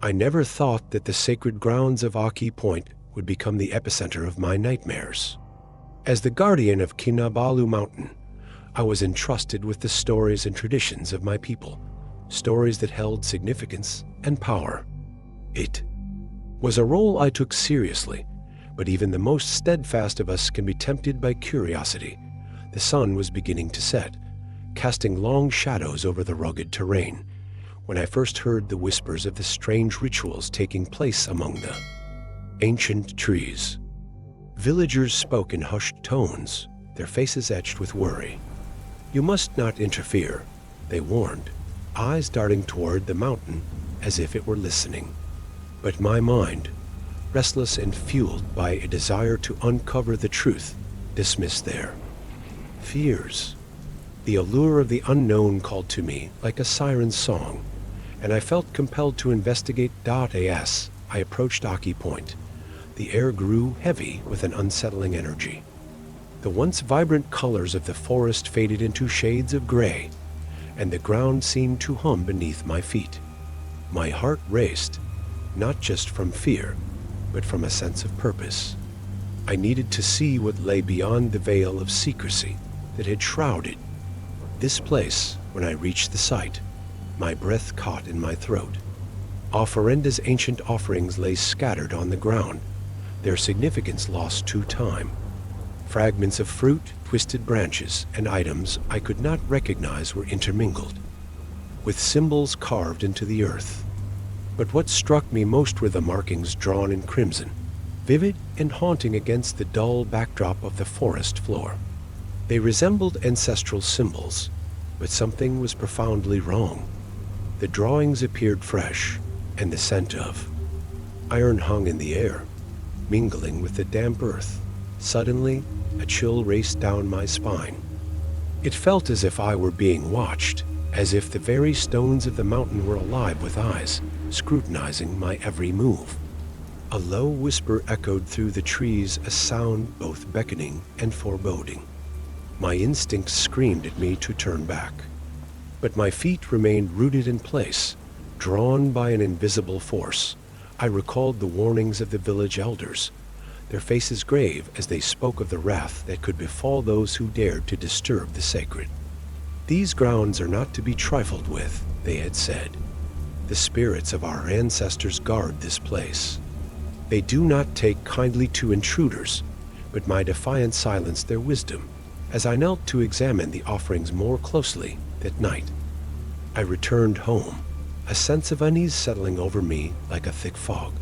I never thought that the sacred grounds of Aki Point would become the epicenter of my nightmares. As the guardian of Kinabalu Mountain, I was entrusted with the stories and traditions of my people, stories that held significance and power. It was a role I took seriously, but even the most steadfast of us can be tempted by curiosity. The sun was beginning to set, casting long shadows over the rugged terrain, when I first heard the whispers of the strange rituals taking place among the ancient trees. Villagers spoke in hushed tones, their faces etched with worry. "You must not interfere," they warned, eyes darting toward the mountain as if it were listening. But my mind, restless and fueled by a desire to uncover the truth, dismissed their fears. The allure of the unknown called to me like a siren's song, and I felt compelled to investigate. As I approached Aki Point, the air grew heavy with an unsettling energy. The once vibrant colors of the forest faded into shades of gray, and the ground seemed to hum beneath my feet. My heart raced, not just from fear, but from a sense of purpose. I needed to see what lay beyond the veil of secrecy that had shrouded this place. When I reached the site, my breath caught in my throat. Offerenda's ancient offerings lay scattered on the ground, their significance lost to time. Fragments of fruit, twisted branches, and items I could not recognize were intermingled, with symbols carved into the earth. But what struck me most were the markings drawn in crimson, vivid and haunting against the dull backdrop of the forest floor. They resembled ancestral symbols, but something was profoundly wrong. The drawings appeared fresh, and the scent of iron hung in the air, mingling with the damp earth. Suddenly, a chill raced down my spine. It felt as if I were being watched, as if the very stones of the mountain were alive with eyes, scrutinizing my every move. A low whisper echoed through the trees, a sound both beckoning and foreboding. My instincts screamed at me to turn back, but my feet remained rooted in place, drawn by an invisible force. I recalled the warnings of the village elders, their faces grave as they spoke of the wrath that could befall those who dared to disturb the sacred. "These grounds are not to be trifled with," they had said. "The spirits of our ancestors guard this place. They do not take kindly to intruders," but my defiant silenced their wisdom as I knelt to examine the offerings more closely that night. I returned home, a sense of unease settling over me like a thick fog.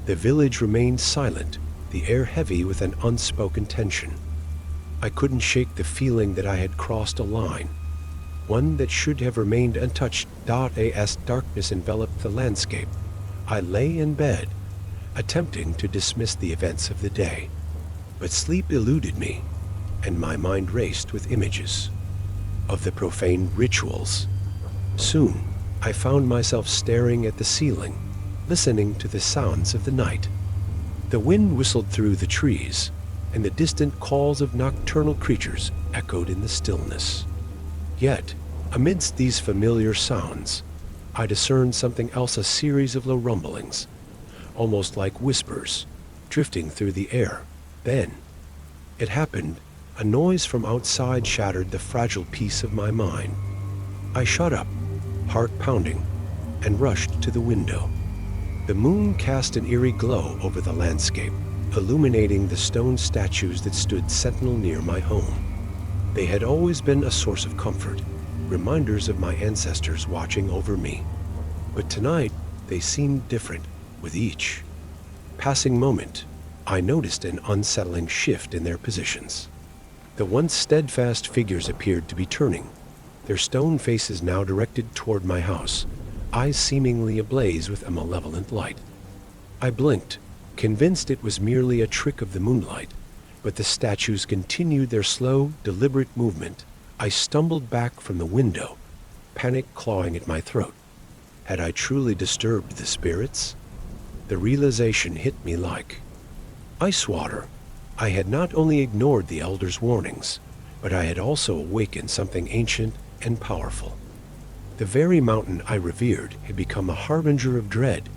The village remained silent, the air heavy with an unspoken tension. I couldn't shake the feeling that I had crossed a line, one that should have remained untouched. As darkness enveloped the landscape, I lay in bed, attempting to dismiss the events of the day. But sleep eluded me, and my mind raced with images of the profane rituals. Soon, I found myself staring at the ceiling, listening to the sounds of the night. The wind whistled through the trees, and the distant calls of nocturnal creatures echoed in the stillness. Yet, amidst these familiar sounds, I discerned something else, a series of low rumblings, almost like whispers, drifting through the air. Then, it happened. A noise from outside shattered the fragile peace of my mind. I shut up, heart pounding, and rushed to the window. The moon cast an eerie glow over the landscape, illuminating the stone statues that stood sentinel near my home. They had always been a source of comfort, reminders of my ancestors watching over me. But tonight, they seemed different with each passing moment. I noticed an unsettling shift in their positions. The once steadfast figures appeared to be turning, their stone faces now directed toward my house, eyes seemingly ablaze with a malevolent light. I blinked, convinced it was merely a trick of the moonlight, but the statues continued their slow, deliberate movement. I stumbled back from the window, panic clawing at my throat. Had I truly disturbed the spirits? The realization hit me like ice water. I had not only ignored the elders' warnings, but I had also awakened something ancient and powerful. The very mountain I revered had become a harbinger of dread,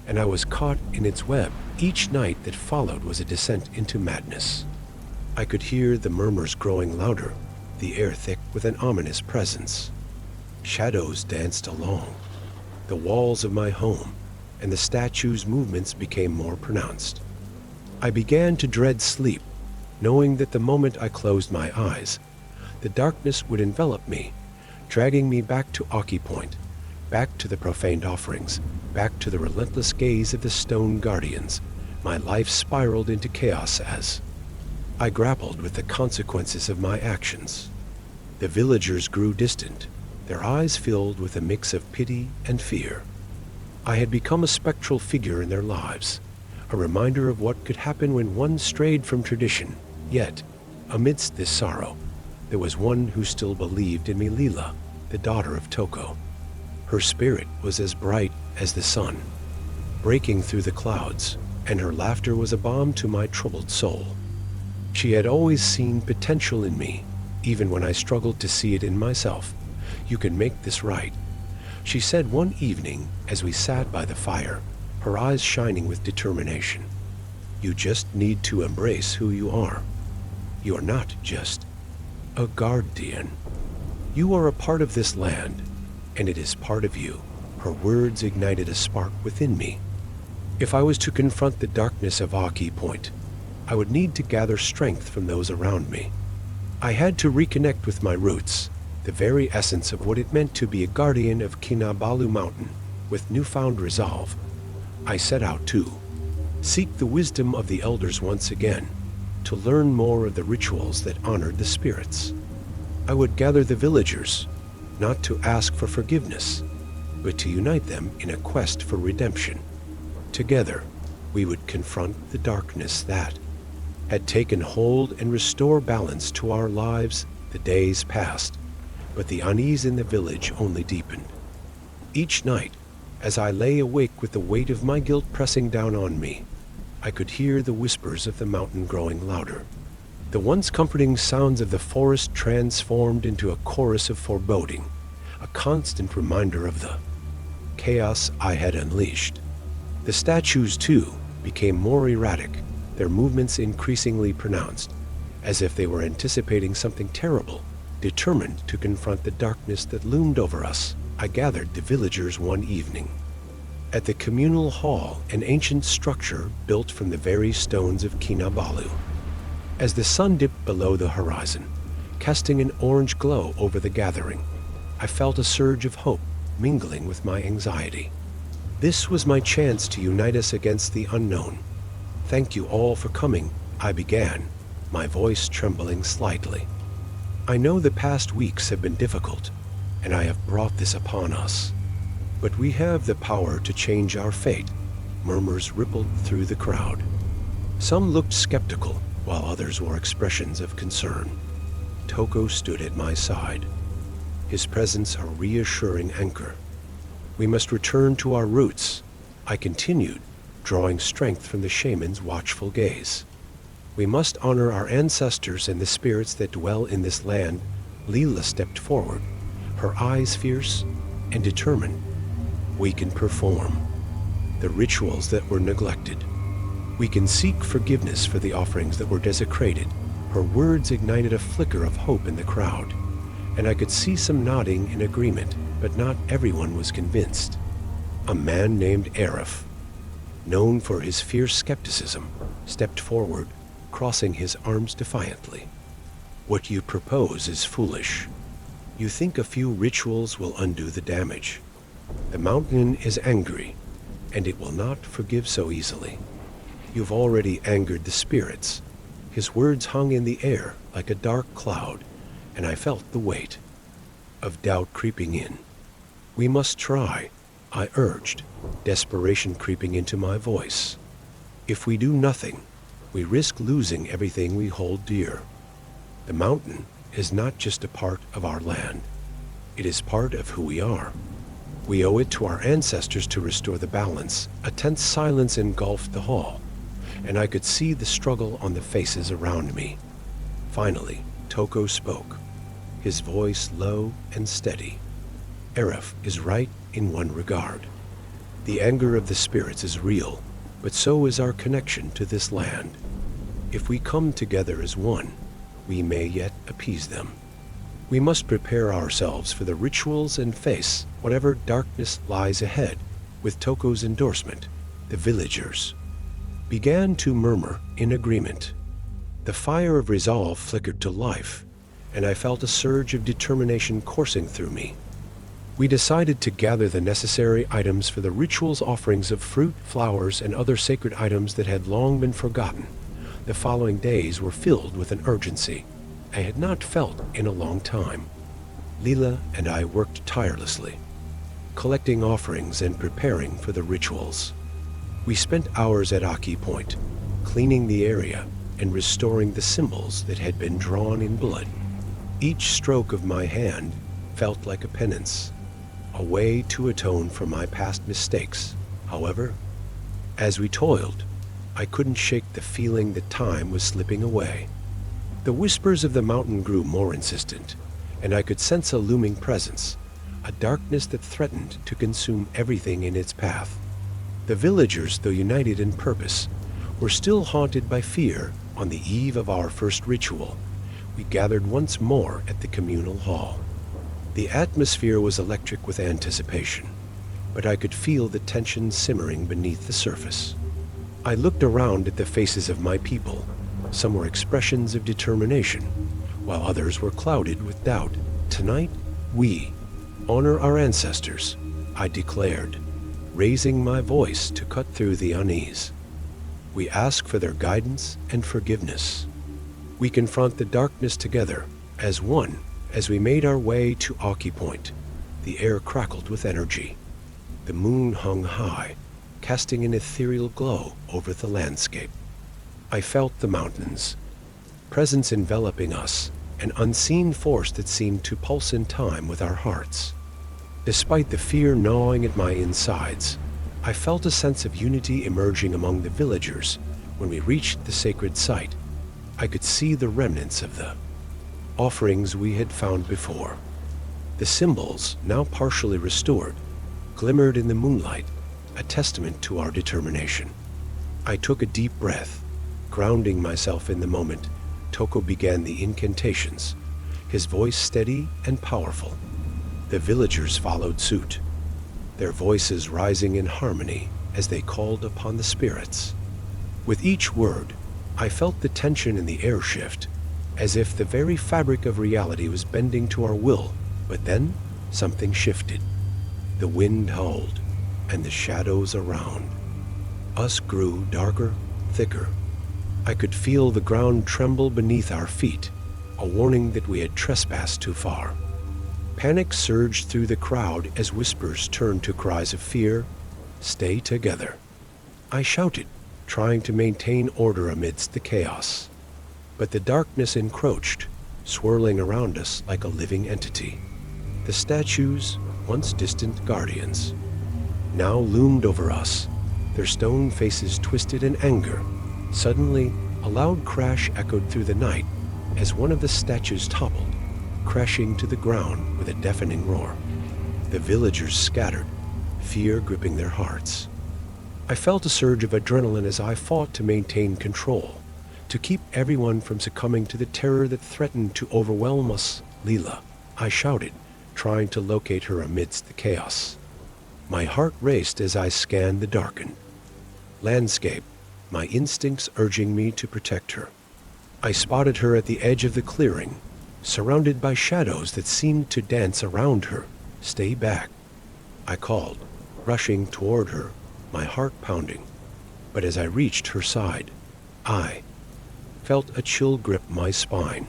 and I was caught in its web. Each night that followed was a descent into madness. I could hear the murmurs growing louder, the air thick with an ominous presence. Shadows danced along the walls of my home, and the statue's movements became more pronounced. I began to dread sleep, knowing that the moment I closed my eyes, the darkness would envelop me, dragging me back to Aki Point, back to the profaned offerings, back to the relentless gaze of the stone guardians. My life spiraled into chaos as I grappled with the consequences of my actions. The villagers grew distant, their eyes filled with a mix of pity and fear. I had become a spectral figure in their lives, a reminder of what could happen when one strayed from tradition. Yet, amidst this sorrow, there was one who still believed in me, Leela, the daughter of Toko. Her spirit was as bright as the sun, breaking through the clouds, and her laughter was a balm to my troubled soul. She had always seen potential in me, even when I struggled to see it in myself. "You can make this right," she said one evening as we sat by the fire, her eyes shining with determination. "You just need to embrace who you are. You are not just a guardian. You are a part of this land, and it is part of you." Her words ignited a spark within me. If I was to confront the darkness of Aki Point, I would need to gather strength from those around me. I had to reconnect with my roots, the very essence of what it meant to be a guardian of Kinabalu Mountain. With newfound resolve, I set out to seek the wisdom of the elders once again, to learn more of the rituals that honored the spirits. I would gather the villagers, not to ask for forgiveness, but to unite them in a quest for redemption. Together, we would confront the darkness that had taken hold and restore balance to our lives. The days passed, but the unease in the village only deepened. Each night, as I lay awake with the weight of my guilt pressing down on me, I could hear the whispers of the mountain growing louder. The once comforting sounds of the forest transformed into a chorus of foreboding, a constant reminder of the chaos I had unleashed. The statues, too, became more erratic, their movements increasingly pronounced, as if they were anticipating something terrible. Determined to confront the darkness that loomed over us, I gathered the villagers one evening at the communal hall, an ancient structure built from the very stones of Kinabalu. As the sun dipped below the horizon, casting an orange glow over the gathering, I felt a surge of hope mingling with my anxiety. This was my chance to unite us against the unknown. "Thank you all for coming," I began, my voice trembling slightly. "I know the past weeks have been difficult, and I have brought this upon us. But we have the power to change our fate." Murmurs rippled through the crowd. Some looked skeptical, while others wore expressions of concern. Toko stood at my side, his presence a reassuring anchor. "We must return to our roots," I continued, drawing strength from the shaman's watchful gaze. "We must honor our ancestors and the spirits that dwell in this land." Leela stepped forward, her eyes fierce and determined. "We can perform the rituals that were neglected. We can seek forgiveness for the offerings that were desecrated." Her words ignited a flicker of hope in the crowd, and I could see some nodding in agreement, but not everyone was convinced. A man named Arif, known for his fierce skepticism, stepped forward, crossing his arms defiantly. "What you propose is foolish. You think a few rituals will undo the damage. The mountain is angry, and it will not forgive so easily. You've already angered the spirits." His words hung in the air like a dark cloud, and I felt the weight of doubt creeping in. "We must try," I urged, desperation creeping into my voice. "If we do nothing, we risk losing everything we hold dear. The mountain is not just a part of our land. It is part of who we are. We owe it to our ancestors to restore the balance." A tense silence engulfed the hall, and I could see the struggle on the faces around me. Finally, Toko spoke, his voice low and steady. "Arif is right in one regard. The anger of the spirits is real, but so is our connection to this land. If we come together as one, we may yet appease them. We must prepare ourselves for the rituals and face whatever darkness lies ahead. With Toko's endorsement, the villagers began to murmur in agreement. The fire of resolve flickered to life, and I felt a surge of determination coursing through me. We decided to gather the necessary items for the ritual's offerings of fruit, flowers, and other sacred items that had long been forgotten. The following days were filled with an urgency I had not felt in a long time. Leela and I worked tirelessly, collecting offerings and preparing for the rituals. We spent hours at Aki Point, cleaning the area and restoring the symbols that had been drawn in blood. Each stroke of my hand felt like a penance, a way to atone for my past mistakes. However, as we toiled, I couldn't shake the feeling that time was slipping away. The whispers of the mountain grew more insistent, and I could sense a looming presence, a darkness that threatened to consume everything in its path. The villagers, though united in purpose, were still haunted by fear. On the eve of our first ritual, we gathered once more at the communal hall. The atmosphere was electric with anticipation, but I could feel the tension simmering beneath the surface. I looked around at the faces of my people. Some were expressions of determination, while others were clouded with doubt. Tonight, we honor our ancestors, I declared, raising my voice to cut through the unease. We ask for their guidance and forgiveness. We confront the darkness together, as one. As we made our way to Aki Point, the air crackled with energy. The moon hung high, casting an ethereal glow over the landscape. I felt the mountains, presence enveloping us, an unseen force that seemed to pulse in time with our hearts. Despite the fear gnawing at my insides, I felt a sense of unity emerging among the villagers. When we reached the sacred site, I could see the remnants of the offerings we had found before. The symbols, now partially restored, glimmered in the moonlight, a testament to our determination. I took a deep breath, grounding myself in the moment. Toko began the incantations, his voice steady and powerful. The villagers followed suit, their voices rising in harmony as they called upon the spirits. With each word, I felt the tension in the air shift, as if the very fabric of reality was bending to our will. But then, something shifted. The wind howled, and the shadows around us grew darker, thicker. I could feel the ground tremble beneath our feet, a warning that we had trespassed too far. Panic surged through the crowd as whispers turned to cries of fear. "Stay together," I shouted, trying to maintain order amidst the chaos. But the darkness encroached, swirling around us like a living entity. The statues, once distant guardians, now loomed over us, their stone faces twisted in anger. Suddenly, a loud crash echoed through the night as one of the statues toppled, crashing to the ground with a deafening roar. The villagers scattered, fear gripping their hearts. I felt a surge of adrenaline as I fought to maintain control, to keep everyone from succumbing to the terror that threatened to overwhelm us. "Leela," I shouted, trying to locate her amidst the chaos. My heart raced as I scanned the darkened landscape, my instincts urging me to protect her. I spotted her at the edge of the clearing, surrounded by shadows that seemed to dance around her. "Stay back," I called, rushing toward her, my heart pounding. But as I reached her side, I felt a chill grip my spine.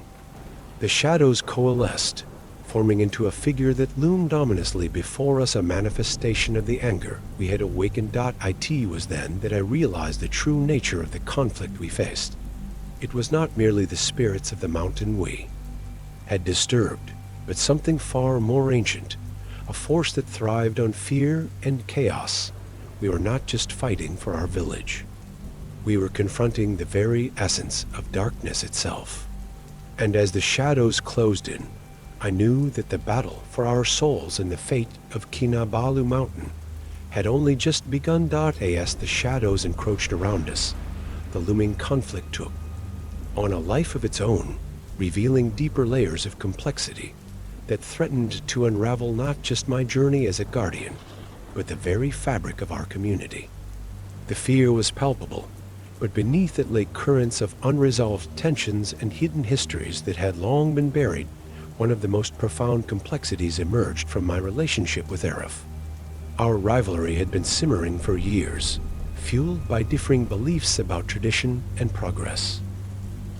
The shadows coalesced, forming into a figure that loomed ominously before us, a manifestation of the anger we had awakened. It was then that I realized the true nature of the conflict we faced. It was not merely the spirits of the mountain we had disturbed, but something far more ancient, a force that thrived on fear and chaos. We were not just fighting for our village. We were confronting the very essence of darkness itself. And as the shadows closed in, I knew that the battle for our souls and the fate of Kinabalu Mountain had only just begun. As the shadows encroached around us, the looming conflict took on a life of its own, revealing deeper layers of complexity that threatened to unravel not just my journey as a guardian, but the very fabric of our community. The fear was palpable, but beneath it lay currents of unresolved tensions and hidden histories that had long been buried. One of the most profound complexities emerged from my relationship with Arif. Our rivalry had been simmering for years, fueled by differing beliefs about tradition and progress.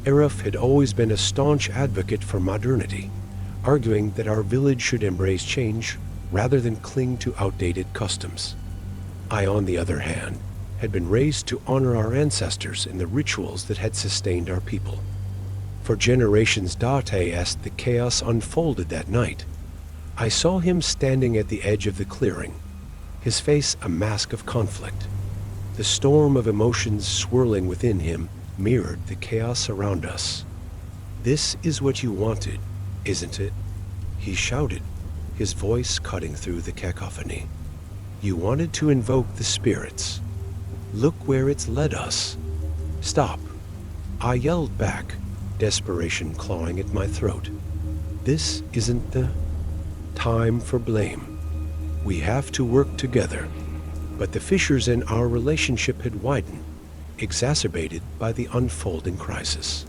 Arif had always been a staunch advocate for modernity, arguing that our village should embrace change rather than cling to outdated customs. I, on the other hand, had been raised to honor our ancestors and the rituals that had sustained our people. For generations. As the chaos unfolded that night, I saw him standing at the edge of the clearing, his face a mask of conflict. The storm of emotions swirling within him mirrored the chaos around us. "This is what you wanted, isn't it?" he shouted, his voice cutting through the cacophony. "You wanted to invoke the spirits. Look where it's led us." "Stop," I yelled back, desperation clawing at my throat. "This isn't the time for blame. We have to work together." But the fissures in our relationship had widened, exacerbated by the unfolding crisis.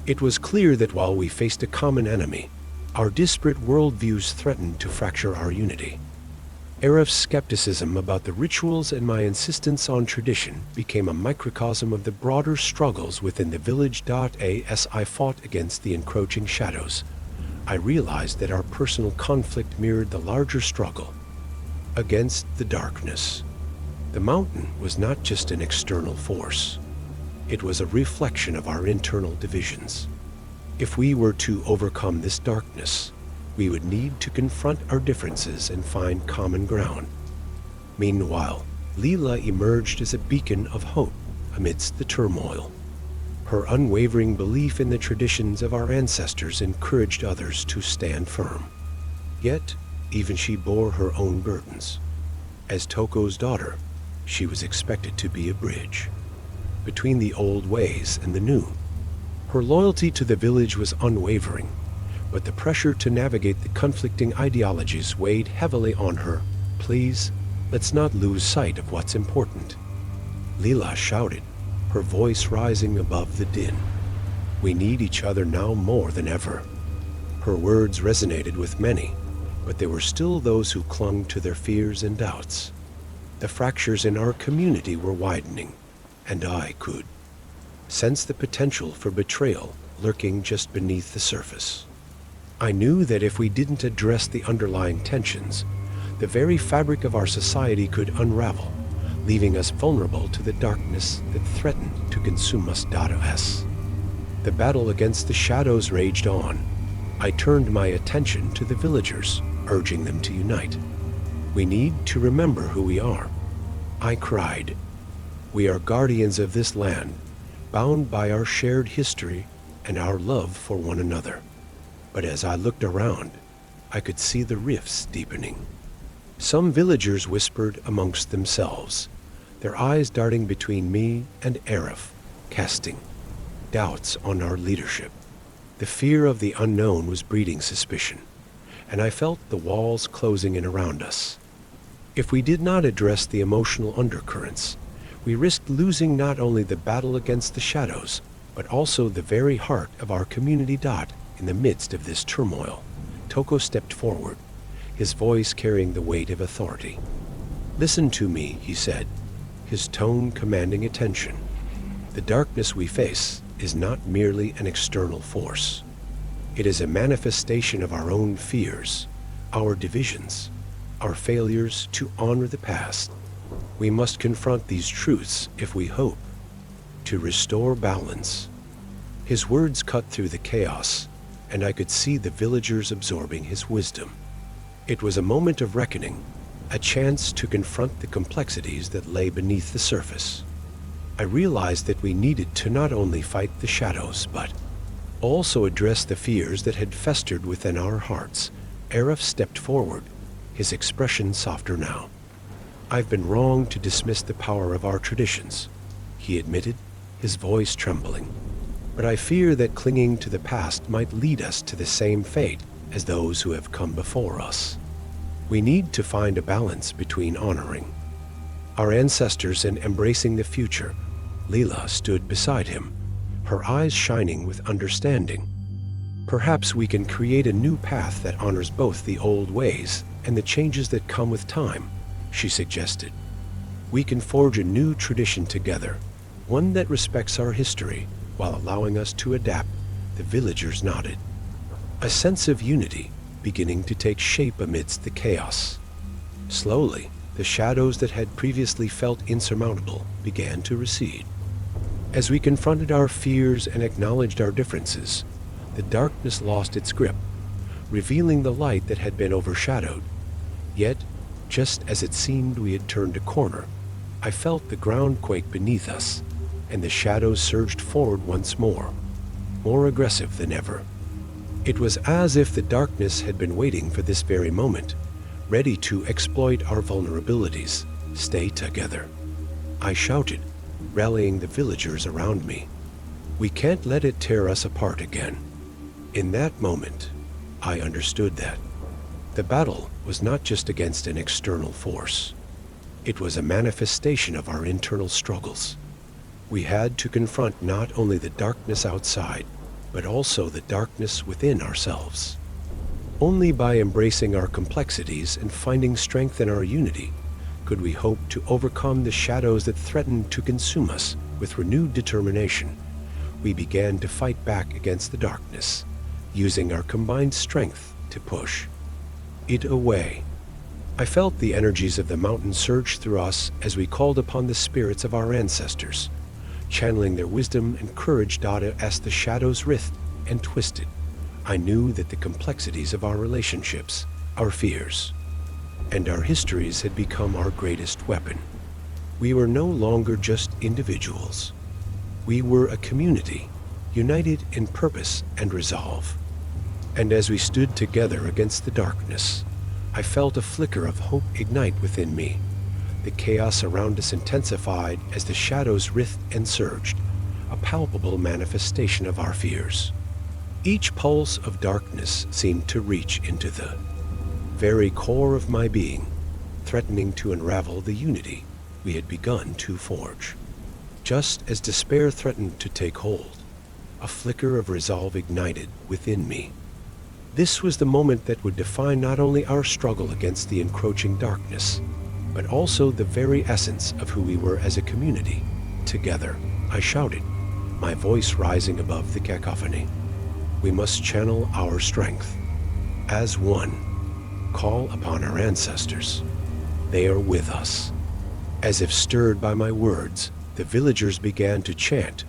It was clear that while we faced a common enemy, our disparate worldviews threatened to fracture our unity. Arif's skepticism about the rituals and my insistence on tradition became a microcosm of the broader struggles within the village. As I fought against the encroaching shadows, I realized that our personal conflict mirrored the larger struggle against the darkness. The mountain was not just an external force. It was a reflection of our internal divisions. If we were to overcome this darkness, we would need to confront our differences and find common ground. Meanwhile, Leela emerged as a beacon of hope amidst the turmoil. Her unwavering belief in the traditions of our ancestors encouraged others to stand firm. Yet, even she bore her own burdens. As Toko's daughter, she was expected to be a bridge between the old ways and the new. Her loyalty to the village was unwavering, but the pressure to navigate the conflicting ideologies weighed heavily on her. "Please, let's not lose sight of what's important," Leela shouted, her voice rising above the din. "We need each other now more than ever." Her words resonated with many, but there were still those who clung to their fears and doubts. The fractures in our community were widening, and I could sense the potential for betrayal lurking just beneath the surface. I knew that if we didn't address the underlying tensions, the very fabric of our society could unravel, leaving us vulnerable to the darkness that threatened to consume us. The battle against the shadows raged on. I turned my attention to the villagers, urging them to unite. "We need to remember who we are," I cried. "We are guardians of this land, bound by our shared history and our love for one another." But as I looked around, I could see the rifts deepening. Some villagers whispered amongst themselves, their eyes darting between me and Arif, casting doubts on our leadership. The fear of the unknown was breeding suspicion, and I felt the walls closing in around us. If we did not address the emotional undercurrents, we risked losing not only the battle against the shadows, but also the very heart of our community. In the midst of this turmoil, Toko stepped forward, his voice carrying the weight of authority. "Listen to me," he said, his tone commanding attention. "The darkness we face is not merely an external force. It is a manifestation of our own fears, our divisions, our failures to honor the past. We must confront these truths if we hope to restore balance." His words cut through the chaos, and I could see the villagers absorbing his wisdom. It was a moment of reckoning, a chance to confront the complexities that lay beneath the surface. I realized that we needed to not only fight the shadows, but also address the fears that had festered within our hearts. Arif stepped forward, his expression softer now. "I've been wrong to dismiss the power of our traditions," he admitted, his voice trembling. "But I fear that clinging to the past might lead us to the same fate as those who have come before us. We need to find a balance between honoring our ancestors and embracing the future." Leela stood beside him, her eyes shining with understanding. "Perhaps we can create a new path that honors both the old ways and the changes that come with time," she suggested. "We can forge a new tradition together, one that respects our history while allowing us to adapt." The villagers nodded, a sense of unity beginning to take shape amidst the chaos. Slowly, the shadows that had previously felt insurmountable began to recede. As we confronted our fears and acknowledged our differences, the darkness lost its grip, revealing the light that had been overshadowed. Yet, just as it seemed we had turned a corner, I felt the ground quake beneath us, and the shadows surged forward once more aggressive than ever. It was as if the darkness had been waiting for this very moment, ready to exploit our vulnerabilities. "Stay together," I shouted, rallying the villagers around me. "We can't let it tear us apart again." In that moment, I understood that the battle was not just against an external force. It was a manifestation of our internal struggles. We had to confront not only the darkness outside, but also the darkness within ourselves. Only by embracing our complexities and finding strength in our unity could we hope to overcome the shadows that threatened to consume us. With renewed determination, we began to fight back against the darkness, using our combined strength to push it away. I felt the energies of the mountain surge through us as we called upon the spirits of our ancestors, channeling their wisdom and courage. As the shadows writhed and twisted, I knew that the complexities of our relationships, our fears, and our histories had become our greatest weapon. We were no longer just individuals. We were a community, united in purpose and resolve. And as we stood together against the darkness, I felt a flicker of hope ignite within me. The chaos around us intensified as the shadows writhed and surged, a palpable manifestation of our fears. Each pulse of darkness seemed to reach into the very core of my being, threatening to unravel the unity we had begun to forge. Just as despair threatened to take hold, a flicker of resolve ignited within me. This was the moment that would define not only our struggle against the encroaching darkness, but also the very essence of who we were as a community. "Together," I shouted, my voice rising above the cacophony. "We must channel our strength. As one, call upon our ancestors. They are with us." As if stirred by my words, the villagers began to chant,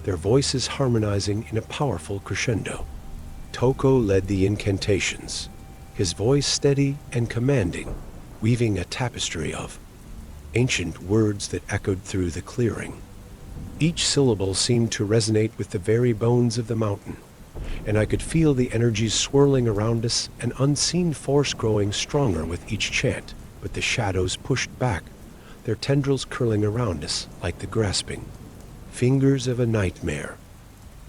their voices harmonizing in a powerful crescendo. Toko led the incantations, his voice steady and commanding, weaving a tapestry of ancient words that echoed through the clearing. Each syllable seemed to resonate with the very bones of the mountain, and I could feel the energies swirling around us, an unseen force growing stronger with each chant. But the shadows pushed back, their tendrils curling around us like the grasping fingers of a nightmare.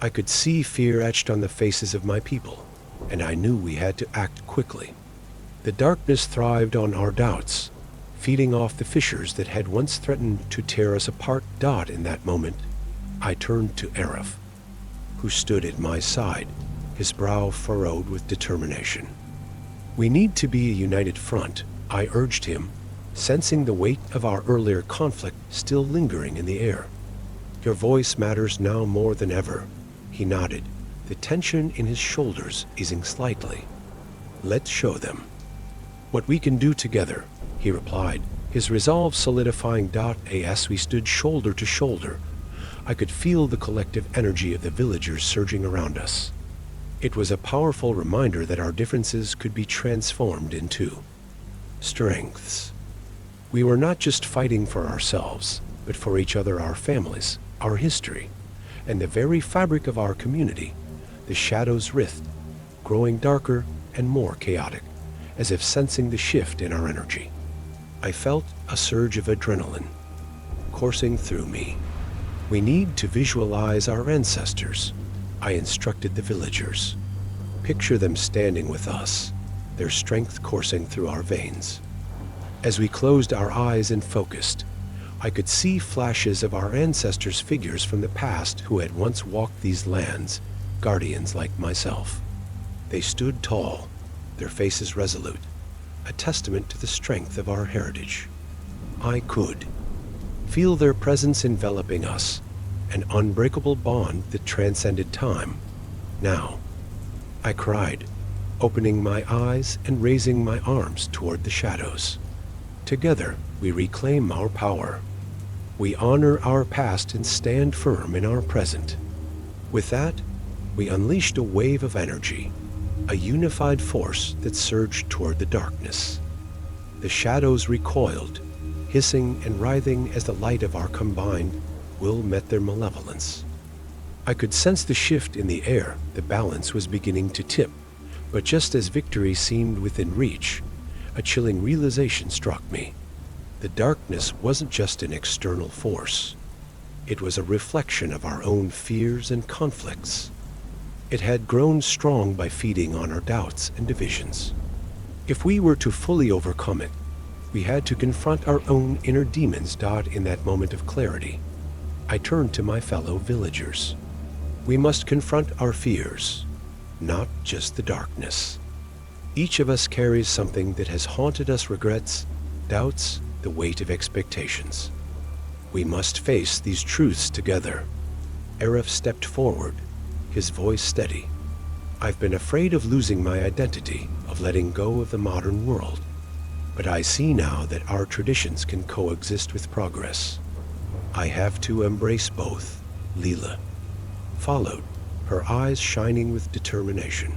I could see fear etched on the faces of my people, and I knew we had to act quickly. The darkness thrived on our doubts, feeding off the fissures that had once threatened to tear us apart. In that moment, I turned to Arif, who stood at my side, his brow furrowed with determination. "We need to be a united front," I urged him, sensing the weight of our earlier conflict still lingering in the air. "Your voice matters now more than ever." He nodded, the tension in his shoulders easing slightly. "Let's show them what we can do together," he replied, his resolve solidifying. As we stood shoulder to shoulder, I could feel the collective energy of the villagers surging around us. It was a powerful reminder that our differences could be transformed into strengths. We were not just fighting for ourselves, but for each other, our families, our history, and the very fabric of our community. The shadows writhed, growing darker and more chaotic, as if sensing the shift in our energy. I felt a surge of adrenaline coursing through me. "We need to visualize our ancestors," I instructed the villagers. "Picture them standing with us, their strength coursing through our veins." As we closed our eyes and focused, I could see flashes of our ancestors' figures from the past who had once walked these lands, guardians like myself. They stood tall, their faces resolute, a testament to the strength of our heritage. I could feel their presence enveloping us, an unbreakable bond that transcended time. "Now," I cried, opening my eyes and raising my arms toward the shadows. "Together, we reclaim our power. We honor our past and stand firm in our present." With that, we unleashed a wave of energy, a unified force that surged toward the darkness. The shadows recoiled, hissing and writhing as the light of our combined will met their malevolence. I could sense the shift in the air. The balance was beginning to tip, but just as victory seemed within reach, a chilling realization struck me. The darkness wasn't just an external force. It was a reflection of our own fears and conflicts. It had grown strong by feeding on our doubts and divisions. If we were to fully overcome it, we had to confront our own inner demons. In that moment of clarity, I turned to my fellow villagers. We must confront our fears, not just the darkness. Each of us carries something that has haunted us: regrets, doubts, the weight of expectations. We must face these truths together. Arif stepped forward, his voice steady. "I've been afraid of losing my identity, of letting go of the modern world. But I see now that our traditions can coexist with progress. I have to embrace both." Leela followed, her eyes shining with determination.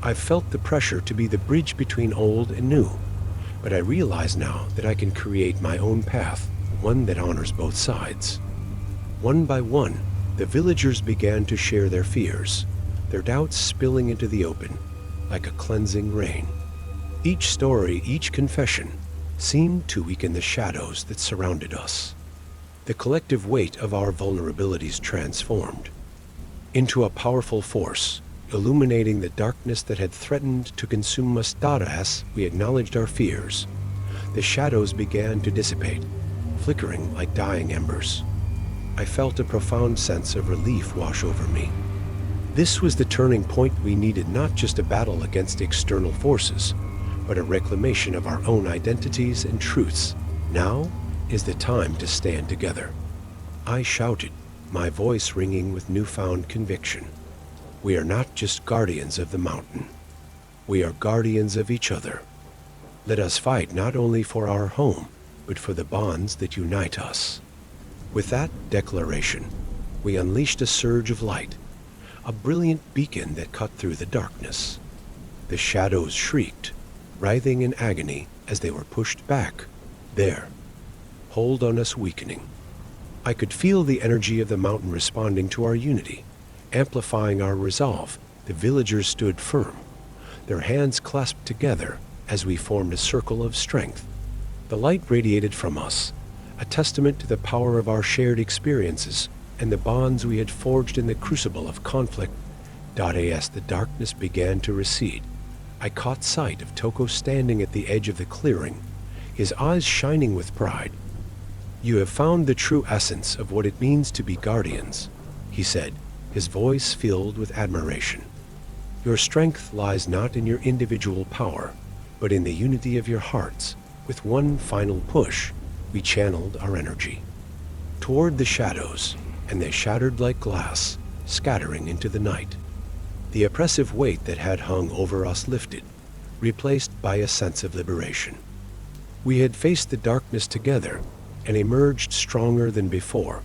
"I've felt the pressure to be the bridge between old and new, but I realize now that I can create my own path, one that honors both sides." One by one, the villagers began to share their fears, their doubts spilling into the open like a cleansing rain. Each story, each confession, seemed to weaken the shadows that surrounded us. The collective weight of our vulnerabilities transformed into a powerful force, illuminating the darkness that had threatened to consume us. As we acknowledged our fears, the shadows began to dissipate, flickering like dying embers. I felt a profound sense of relief wash over me. This was the turning point we needed: not just a battle against external forces, but a reclamation of our own identities and truths. "Now is the time to stand together," I shouted, my voice ringing with newfound conviction. "We are not just guardians of the mountain. We are guardians of each other. Let us fight not only for our home, but for the bonds that unite us." With that declaration, we unleashed a surge of light, a brilliant beacon that cut through the darkness. The shadows shrieked, writhing in agony as they were pushed back. Their hold on us weakening. I could feel the energy of the mountain responding to our unity, amplifying our resolve. The villagers stood firm, their hands clasped together as we formed a circle of strength. The light radiated from us, a testament to the power of our shared experiences and the bonds we had forged in the crucible of conflict. As the darkness began to recede, I caught sight of Toko standing at the edge of the clearing, his eyes shining with pride. "You have found the true essence of what it means to be guardians," he said, his voice filled with admiration. "Your strength lies not in your individual power, but in the unity of your hearts." With one final push, we channeled our energy toward the shadows, and they shattered like glass, scattering into the night. The oppressive weight that had hung over us lifted, replaced by a sense of liberation. We had faced the darkness together and emerged stronger than before,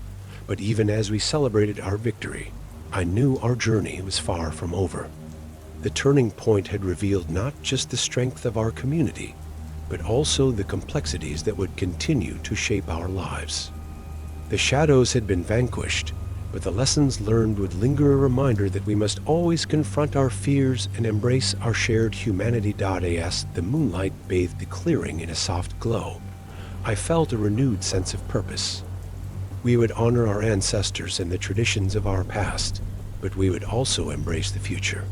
but even as we celebrated our victory, I knew our journey was far from over. The turning point had revealed not just the strength of our community, but also the complexities that would continue to shape our lives. The shadows had been vanquished, but the lessons learned would linger, a reminder that we must always confront our fears and embrace our shared humanity. As the moonlight bathed the clearing in a soft glow, I felt a renewed sense of purpose. We would honor our ancestors and the traditions of our past, but we would also embrace the future.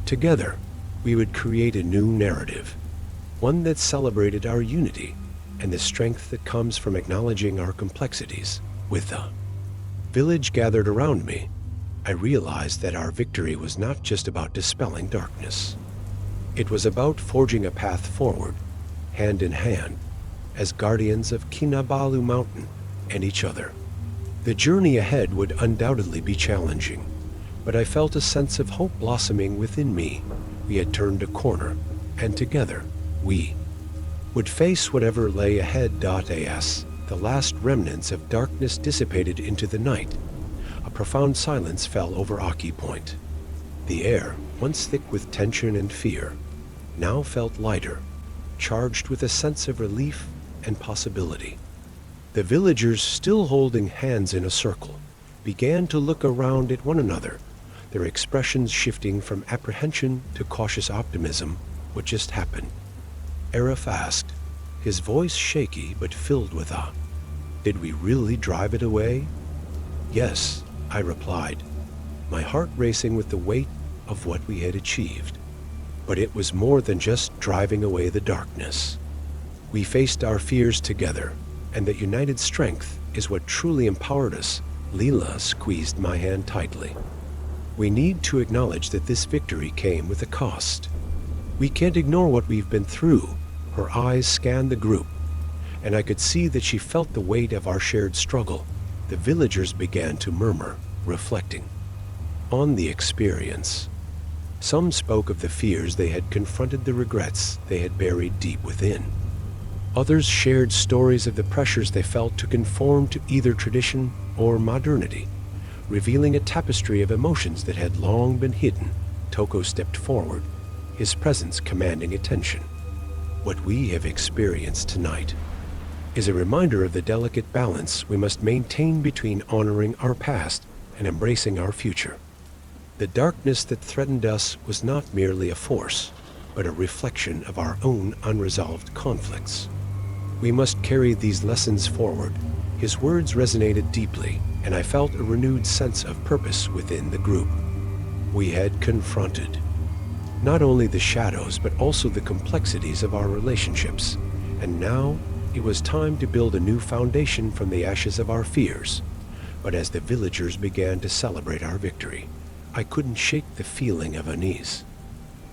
Together, we would create a new narrative, one that celebrated our unity and the strength that comes from acknowledging our complexities. With the village gathered around me, I realized that our victory was not just about dispelling darkness. It was about forging a path forward, hand in hand, as guardians of Kinabalu Mountain and each other. The journey ahead would undoubtedly be challenging, but I felt a sense of hope blossoming within me. We had turned a corner, and together, we would face whatever lay ahead. As the last remnants of darkness dissipated into the night, a profound silence fell over Aki Point. The air, once thick with tension and fear, now felt lighter, charged with a sense of relief and possibility. The villagers, still holding hands in a circle, began to look around at one another, their expressions shifting from apprehension to cautious optimism. What just happened? Arif asked, his voice shaky but filled with awe. Did we really drive it away? Yes, I replied, my heart racing with the weight of what we had achieved. But it was more than just driving away the darkness. We faced our fears together, and that united strength is what truly empowered us. Leela squeezed my hand tightly. We need to acknowledge that this victory came with a cost. We can't ignore what we've been through. Her eyes scanned the group, and I could see that she felt the weight of our shared struggle. The villagers began to murmur, reflecting on the experience. Some spoke of the fears they had confronted, the regrets they had buried deep within. Others shared stories of the pressures they felt to conform to either tradition or modernity, revealing a tapestry of emotions that had long been hidden. Toko stepped forward, his presence commanding attention. What we have experienced tonight is a reminder of the delicate balance we must maintain between honoring our past and embracing our future. The darkness that threatened us was not merely a force, but a reflection of our own unresolved conflicts. We must carry these lessons forward. His words resonated deeply, and I felt a renewed sense of purpose within the group. We had confronted not only the shadows, but also the complexities of our relationships, and now it was time to build a new foundation from the ashes of our fears. But as the villagers began to celebrate our victory, I couldn't shake the feeling of unease.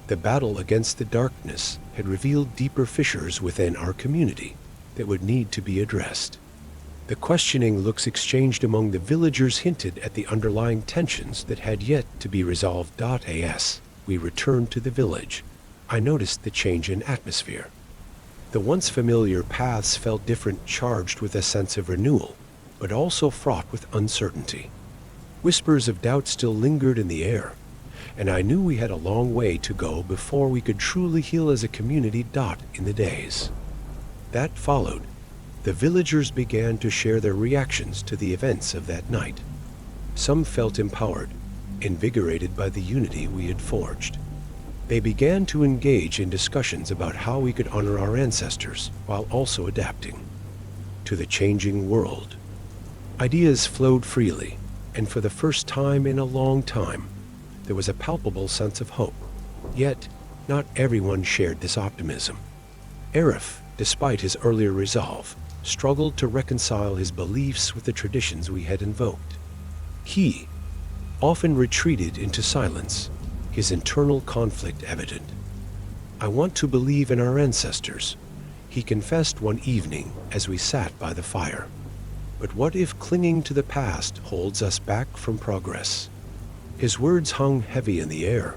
The battle against the darkness had revealed deeper fissures within our community that would need to be addressed. The questioning looks exchanged among the villagers hinted at the underlying tensions that had yet to be resolved. As we returned to the village, I noticed the change in atmosphere. The once familiar paths felt different, charged with a sense of renewal, but also fraught with uncertainty. Whispers of doubt still lingered in the air, and I knew we had a long way to go before we could truly heal as a community. In the days that followed, the villagers began to share their reactions to the events of that night. Some felt empowered, invigorated by the unity we had forged. They began to engage in discussions about how we could honor our ancestors while also adapting to the changing world. Ideas flowed freely, and for the first time in a long time, there was a palpable sense of hope. Yet, not everyone shared this optimism. Arif, despite his earlier resolve, struggled to reconcile his beliefs with the traditions we had invoked. He often retreated into silence, his internal conflict evident. I want to believe in our ancestors, he confessed one evening as we sat by the fire. But what if clinging to the past holds us back from progress? His words hung heavy in the air,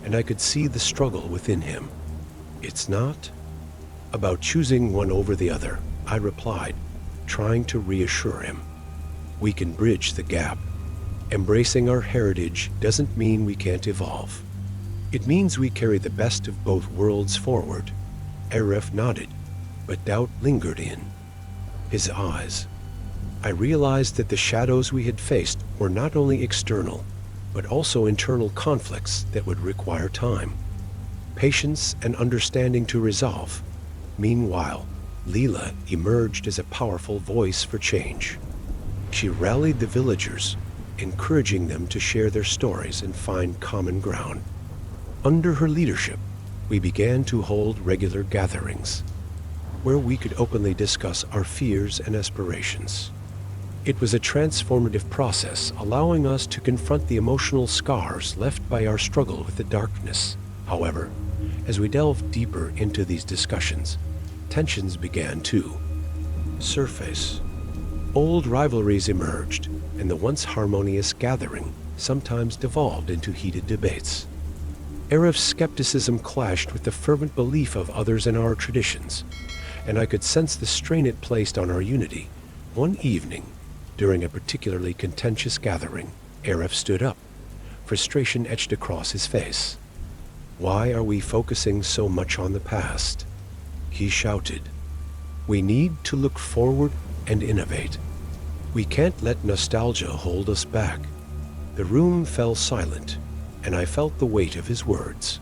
and I could see the struggle within him. It's not about choosing one over the other, I replied, trying to reassure him. We can bridge the gap. Embracing our heritage doesn't mean we can't evolve. It means we carry the best of both worlds forward. Arif nodded, but doubt lingered in his eyes. I realized that the shadows we had faced were not only external, but also internal conflicts that would require time, patience, and understanding to resolve. Meanwhile, Leela emerged as a powerful voice for change. She rallied the villagers, encouraging them to share their stories and find common ground. Under her leadership, we began to hold regular gatherings, where we could openly discuss our fears and aspirations. It was a transformative process, allowing us to confront the emotional scars left by our struggle with the darkness. However, as we delved deeper into these discussions, tensions began to surface. Old rivalries emerged, and the once harmonious gathering sometimes devolved into heated debates. Arif's skepticism clashed with the fervent belief of others in our traditions, and I could sense the strain it placed on our unity. One evening, during a particularly contentious gathering, Arif stood up, frustration etched across his face. "Why are we focusing so much on the past?" he shouted. "We need to look forward and innovate. We can't let nostalgia hold us back." The room fell silent, and I felt the weight of his words.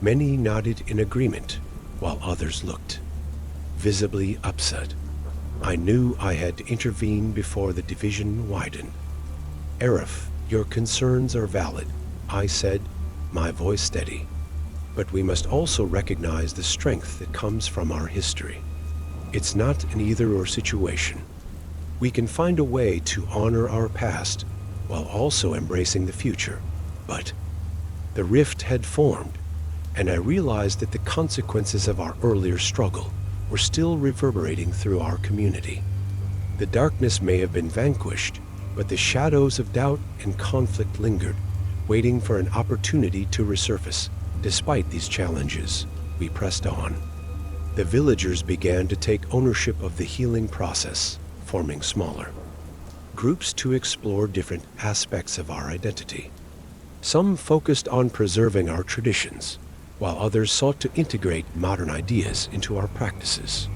Many nodded in agreement, while others looked visibly upset. I knew I had to intervene before the division widened. "Arif, your concerns are valid," I said, my voice steady. "But we must also recognize the strength that comes from our history. It's not an either-or situation. We can find a way to honor our past while also embracing the future." But the rift had formed, and I realized that the consequences of our earlier struggle were still reverberating through our community. The darkness may have been vanquished, but the shadows of doubt and conflict lingered, waiting for an opportunity to resurface. Despite these challenges, we pressed on. The villagers began to take ownership of the healing process, forming smaller groups to explore different aspects of our identity. Some focused on preserving our traditions, while others sought to integrate modern ideas into our practices.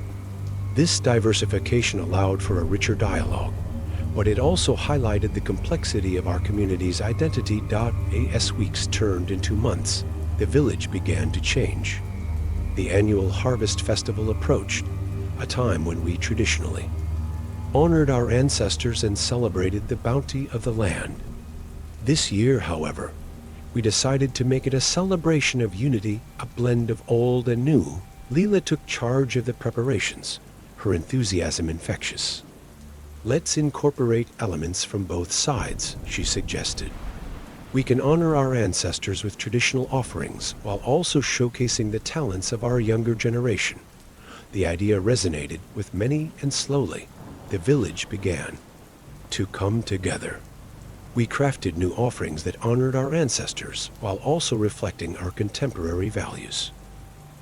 This diversification allowed for a richer dialogue, but it also highlighted the complexity of our community's identity. As weeks turned into months, the village began to change. The annual harvest festival approached, a time when we traditionally honored our ancestors and celebrated the bounty of the land. This year, however, we decided to make it a celebration of unity, a blend of old and new. Leela took charge of the preparations, her enthusiasm infectious. "Let's incorporate elements from both sides," she suggested. "We can honor our ancestors with traditional offerings while also showcasing the talents of our younger generation." The idea resonated with many, and slowly, the village began to come together. We crafted new offerings that honored our ancestors while also reflecting our contemporary values.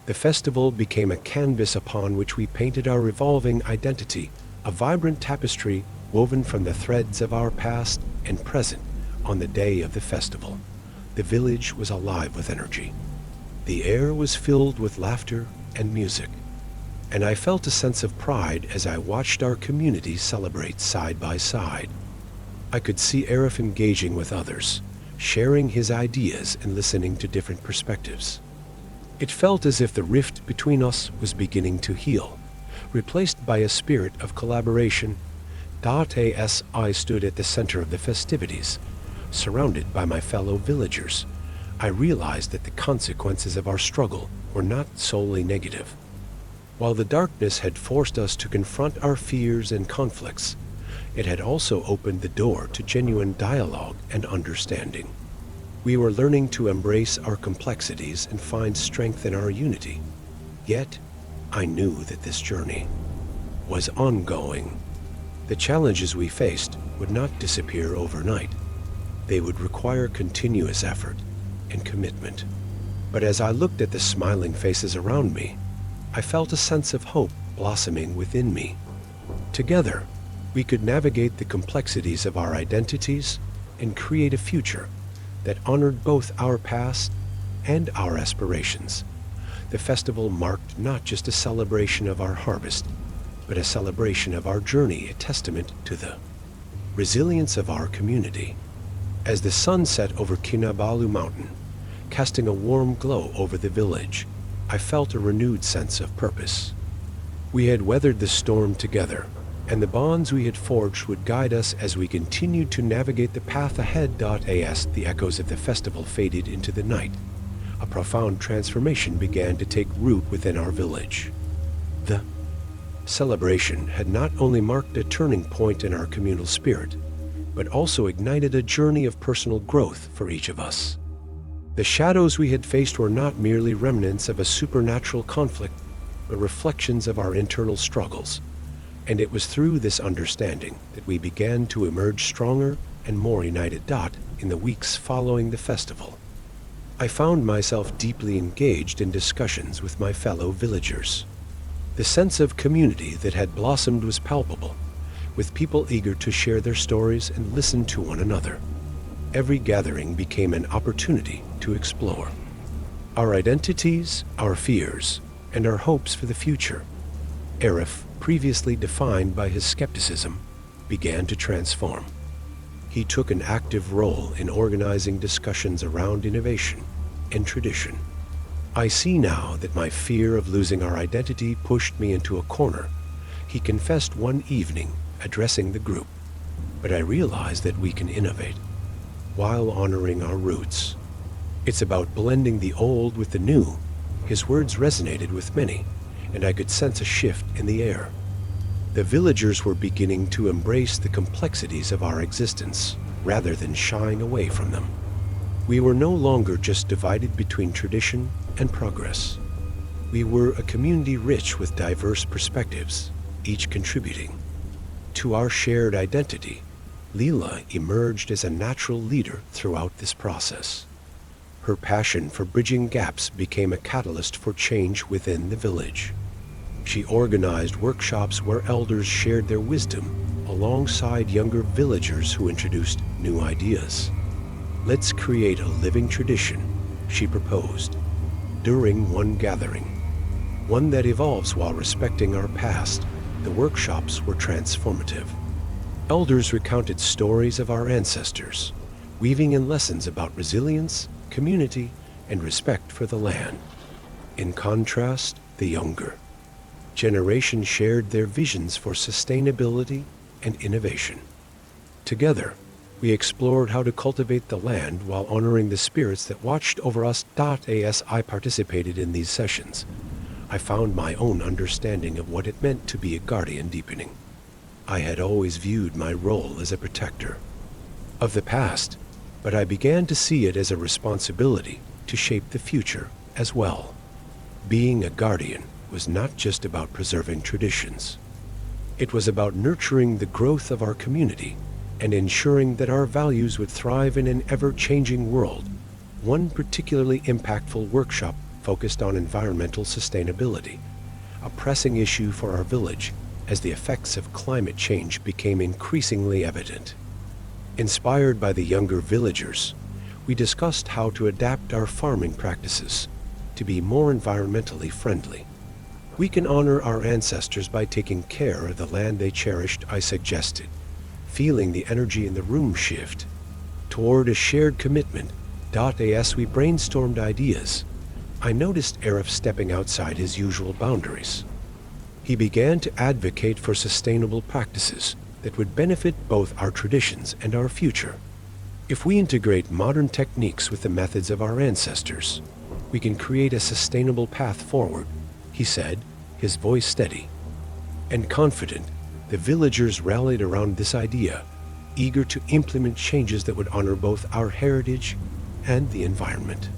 The festival became a canvas upon which we painted our evolving identity, a vibrant tapestry woven from the threads of our past and present. On the day of the festival, the village was alive with energy. The air was filled with laughter and music, and I felt a sense of pride as I watched our community celebrate side by side. I could see Arif engaging with others, sharing his ideas and listening to different perspectives. It felt as if the rift between us was beginning to heal, replaced by a spirit of collaboration. As I stood at the center of the festivities, surrounded by my fellow villagers, I realized that the consequences of our struggle were not solely negative. While the darkness had forced us to confront our fears and conflicts, it had also opened the door to genuine dialogue and understanding. We were learning to embrace our complexities and find strength in our unity. Yet, I knew that this journey was ongoing. The challenges we faced would not disappear overnight. They would require continuous effort and commitment. But as I looked at the smiling faces around me, I felt a sense of hope blossoming within me. Together, we could navigate the complexities of our identities and create a future that honored both our past and our aspirations. The festival marked not just a celebration of our harvest, but a celebration of our journey, a testament to the resilience of our community. As the sun set over Kinabalu Mountain, casting a warm glow over the village, I felt a renewed sense of purpose. We had weathered the storm together, and the bonds we had forged would guide us as we continued to navigate the path ahead. As the echoes of the festival faded into the night, a profound transformation began to take root within our village. The celebration had not only marked a turning point in our communal spirit, but also ignited a journey of personal growth for each of us. The shadows we had faced were not merely remnants of a supernatural conflict, but reflections of our internal struggles, and it was through this understanding that we began to emerge stronger and more united. In the weeks following the festival, I found myself deeply engaged in discussions with my fellow villagers. The sense of community that had blossomed was palpable, with people eager to share their stories and listen to one another. Every gathering became an opportunity to explore our identities, our fears, and our hopes for the future. Arif, previously defined by his skepticism, began to transform. He took an active role in organizing discussions around innovation and tradition. I see now that my fear of losing our identity pushed me into a corner. He confessed one evening, addressing the group, but I realized that we can innovate while honoring our roots. It's about blending the old with the new. His words resonated with many, and I could sense a shift in the air. The villagers were beginning to embrace the complexities of our existence, rather than shying away from them. We were no longer just divided between tradition and progress. We were a community rich with diverse perspectives, each contributing to our shared identity. Leela emerged as a natural leader throughout this process. Her passion for bridging gaps became a catalyst for change within the village. She organized workshops where elders shared their wisdom alongside younger villagers who introduced new ideas. Let's create a living tradition, she proposed, during one gathering, one that evolves while respecting our past. The workshops were transformative. Elders recounted stories of our ancestors, weaving in lessons about resilience, community, and respect for the land. In contrast, the younger generation shared their visions for sustainability and innovation. Together, we explored how to cultivate the land while honoring the spirits that watched over us. As I participated in these sessions, I found my own understanding of what it meant to be a guardian deepening. I had always viewed my role as a protector of the past, but I began to see it as a responsibility to shape the future as well. Being a guardian was not just about preserving traditions. It was about nurturing the growth of our community and ensuring that our values would thrive in an ever-changing world. One particularly impactful workshop focused on environmental sustainability, a pressing issue for our village as the effects of climate change became increasingly evident. Inspired by the younger villagers, we discussed how to adapt our farming practices to be more environmentally friendly. We can honor our ancestors by taking care of the land they cherished, I suggested, feeling the energy in the room shift toward a shared commitment. As we brainstormed ideas, I noticed Arif stepping outside his usual boundaries. He began to advocate for sustainable practices that would benefit both our traditions and our future. If we integrate modern techniques with the methods of our ancestors, we can create a sustainable path forward, he said, his voice steady and confident. The villagers rallied around this idea, eager to implement changes that would honor both our heritage and the environment.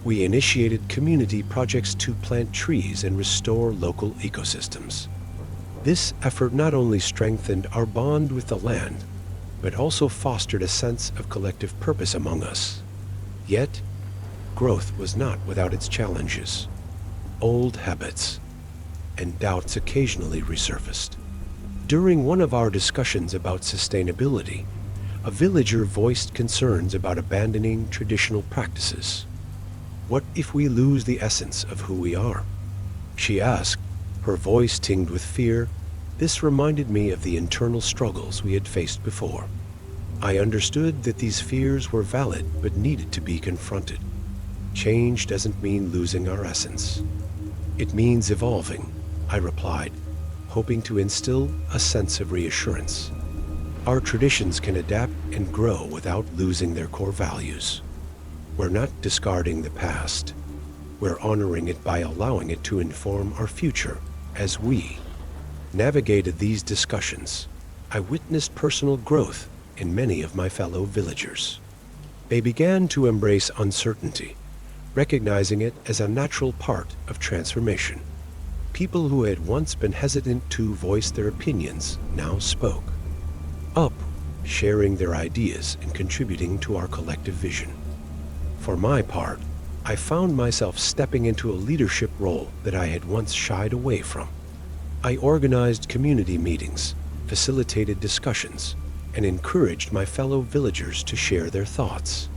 We initiated community projects to plant trees and restore local ecosystems. This effort not only strengthened our bond with the land, but also fostered a sense of collective purpose among us. Yet, growth was not without its challenges. Old habits and doubts occasionally resurfaced. During one of our discussions about sustainability, a villager voiced concerns about abandoning traditional practices. What if we lose the essence of who we are? She asked, her voice tinged with fear. This reminded me of the internal struggles we had faced before. I understood that these fears were valid but needed to be confronted. Change doesn't mean losing our essence. It means evolving, I replied, hoping to instill a sense of reassurance. Our traditions can adapt and grow without losing their core values. We're not discarding the past. We're honoring it by allowing it to inform our future. As we navigated these discussions, I witnessed personal growth in many of my fellow villagers. They began to embrace uncertainty, recognizing it as a natural part of transformation. People who had once been hesitant to voice their opinions now spoke up, sharing their ideas and contributing to our collective vision. For my part, I found myself stepping into a leadership role that I had once shied away from. I organized community meetings, facilitated discussions, and encouraged my fellow villagers to share their thoughts.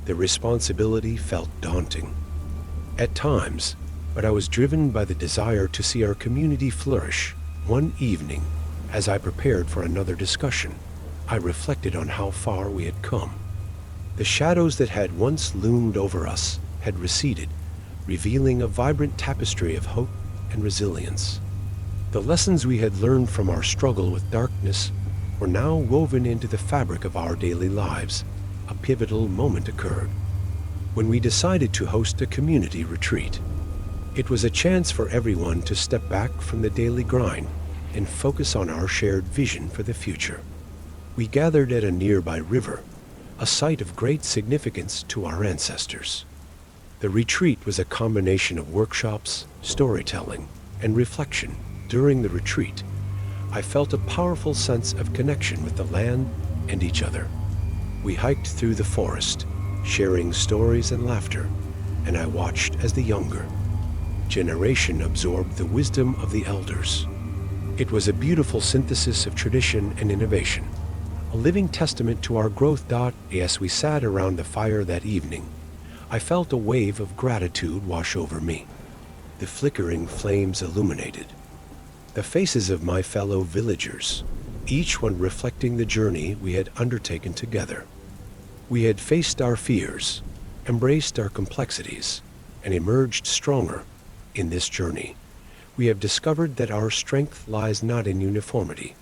The responsibility felt daunting at times, but I was driven by the desire to see our community flourish. One evening, as I prepared for another discussion, I reflected on how far we had come. The shadows that had once loomed over us had receded, revealing a vibrant tapestry of hope and resilience. The lessons we had learned from our struggle with darkness were now woven into the fabric of our daily lives. A pivotal moment occurred when we decided to host a community retreat. It was a chance for everyone to step back from the daily grind and focus on our shared vision for the future. We gathered at a nearby river, a site of great significance to our ancestors. The retreat was a combination of workshops, storytelling, and reflection. During the retreat, I felt a powerful sense of connection with the land and each other. We hiked through the forest, sharing stories and laughter, and I watched as the younger generation absorbed the wisdom of the elders. It was a beautiful synthesis of tradition and innovation, a living testament to our growth. As we sat around the fire that evening, I felt a wave of gratitude wash over me. The flickering flames illuminated the faces of my fellow villagers, each one reflecting the journey we had undertaken together. We had faced our fears, embraced our complexities, and emerged stronger. In this journey, we have discovered that our strength lies not in uniformity,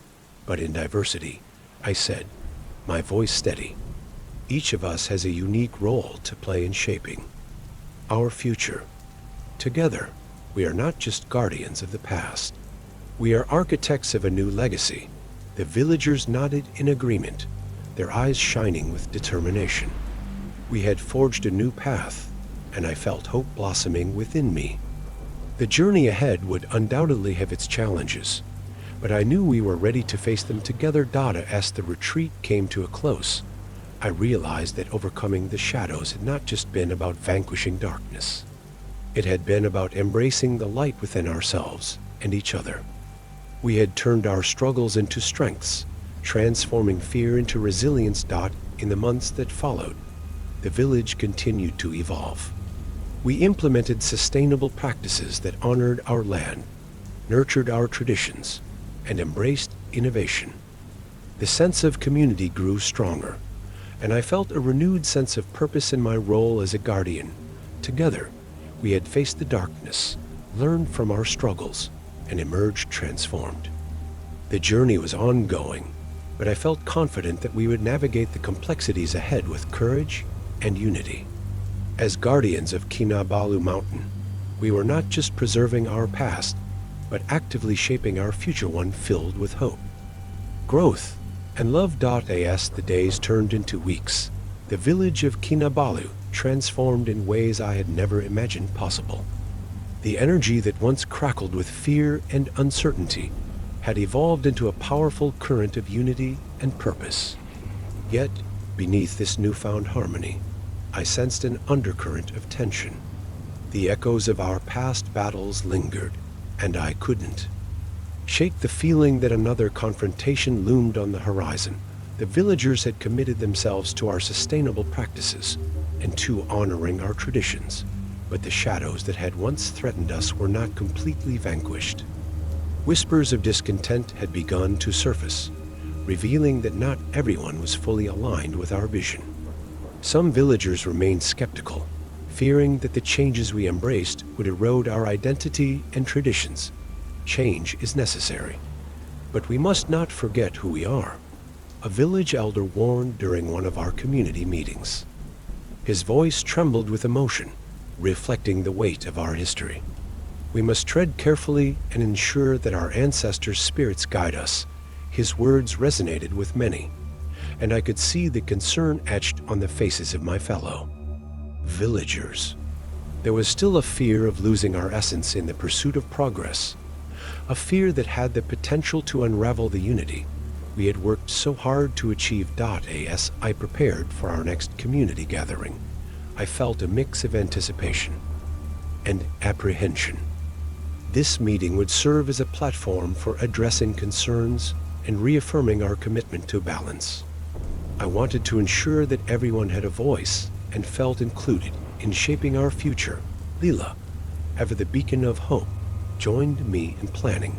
but in diversity, I said, my voice steady. Each of us has a unique role to play in shaping our future. Together, we are not just guardians of the past. We are architects of a new legacy. The villagers nodded in agreement, their eyes shining with determination. We had forged a new path, and I felt hope blossoming within me. The journey ahead would undoubtedly have its challenges, but I knew we were ready to face them together. As the retreat came to a close, I realized that overcoming the shadows had not just been about vanquishing darkness. It had been about embracing the light within ourselves and each other. We had turned our struggles into strengths, transforming fear into resilience. In the months that followed, the village continued to evolve. We implemented sustainable practices that honored our land, nurtured our traditions, and embraced innovation. The sense of community grew stronger, and I felt a renewed sense of purpose in my role as a guardian. Together, we had faced the darkness, learned from our struggles, and emerged transformed. The journey was ongoing, but I felt confident that we would navigate the complexities ahead with courage and unity. As guardians of Kinabalu Mountain, we were not just preserving our past, but actively shaping our future, one filled with hope, growth, and love. As the days turned into weeks, the village of Kinabalu transformed in ways I had never imagined possible. The energy that once crackled with fear and uncertainty had evolved into a powerful current of unity and purpose. Yet, beneath this newfound harmony, I sensed an undercurrent of tension. The echoes of our past battles lingered, and I couldn't shake the feeling that another confrontation loomed on the horizon. The villagers had committed themselves to our sustainable practices and to honoring our traditions, but the shadows that had once threatened us were not completely vanquished. Whispers of discontent had begun to surface, revealing that not everyone was fully aligned with our vision. Some villagers remained skeptical, fearing that the changes we embraced would erode our identity and traditions. Change is necessary, but we must not forget who we are. A village elder warned during one of our community meetings. His voice trembled with emotion, reflecting the weight of our history. We must tread carefully and ensure that our ancestors' spirits guide us. His words resonated with many, and I could see the concern etched on the faces of my fellow villagers. There was still a fear of losing our essence in the pursuit of progress, a fear that had the potential to unravel the unity we had worked so hard to achieve. As I prepared for our next community gathering, I felt a mix of anticipation and apprehension. This meeting would serve as a platform for addressing concerns and reaffirming our commitment to balance. I wanted to ensure that everyone had a voice and felt included in shaping our future. Leela, ever the beacon of hope, joined me in planning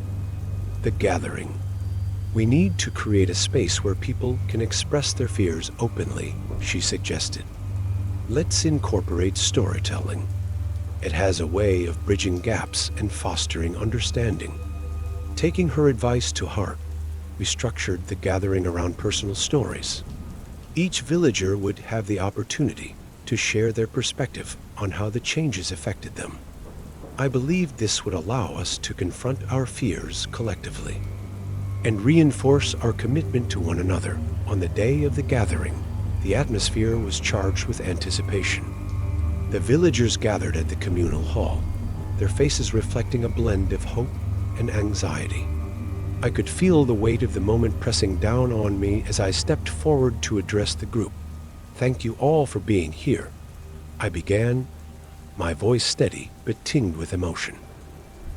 the gathering. We need to create a space where people can express their fears openly, she suggested. Let's incorporate storytelling. It has a way of bridging gaps and fostering understanding. Taking her advice to heart, we structured the gathering around personal stories. Each villager would have the opportunity to share their perspective on how the changes affected them. I believed this would allow us to confront our fears collectively and reinforce our commitment to one another. On the day of the gathering, the atmosphere was charged with anticipation. The villagers gathered at the communal hall, their faces reflecting a blend of hope and anxiety. I could feel the weight of the moment pressing down on me as I stepped forward to address the group. Thank you all for being here, I began, my voice steady but tinged with emotion.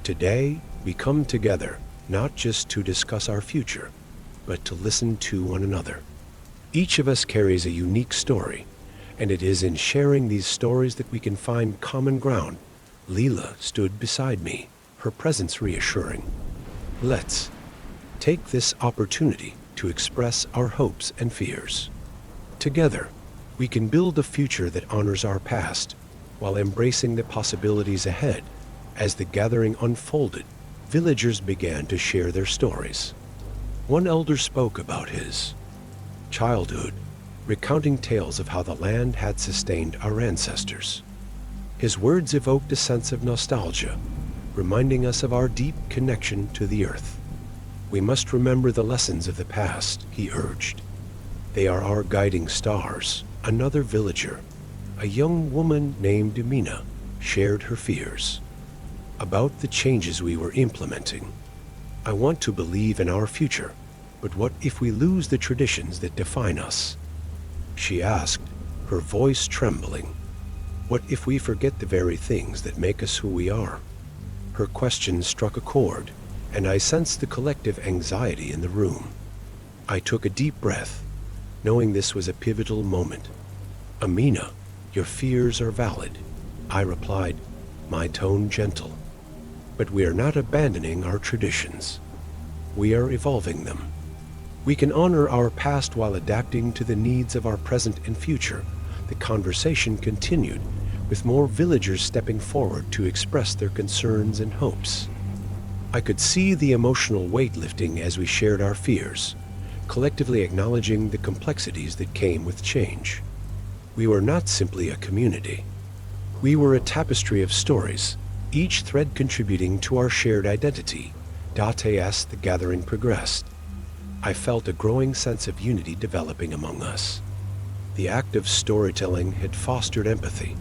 Today, we come together not just to discuss our future, but to listen to one another. Each of us carries a unique story, and it is in sharing these stories that we can find common ground. Leela stood beside me, her presence reassuring. Let's take this opportunity to express our hopes and fears. Together, we can build a future that honors our past while embracing the possibilities ahead. As the gathering unfolded, villagers began to share their stories. One elder spoke about his childhood, recounting tales of how the land had sustained our ancestors. His words evoked a sense of nostalgia, reminding us of our deep connection to the earth. We must remember the lessons of the past, he urged. They are our guiding stars. Another villager, a young woman named Amina, shared her fears about the changes we were implementing. I want to believe in our future, but what if we lose the traditions that define us? She asked, her voice trembling. What if we forget the very things that make us who we are? Her question struck a chord, and I sensed the collective anxiety in the room. I took a deep breath, knowing this was a pivotal moment. Amina, your fears are valid, I replied, my tone gentle. But we are not abandoning our traditions. We are evolving them. We can honor our past while adapting to the needs of our present and future. The conversation continued, with more villagers stepping forward to express their concerns and hopes. I could see the emotional weight lifting as we shared our fears, collectively acknowledging the complexities that came with change. We were not simply a community. We were a tapestry of stories, each thread contributing to our shared identity. As the gathering progressed, I felt a growing sense of unity developing among us. The act of storytelling had fostered empathy,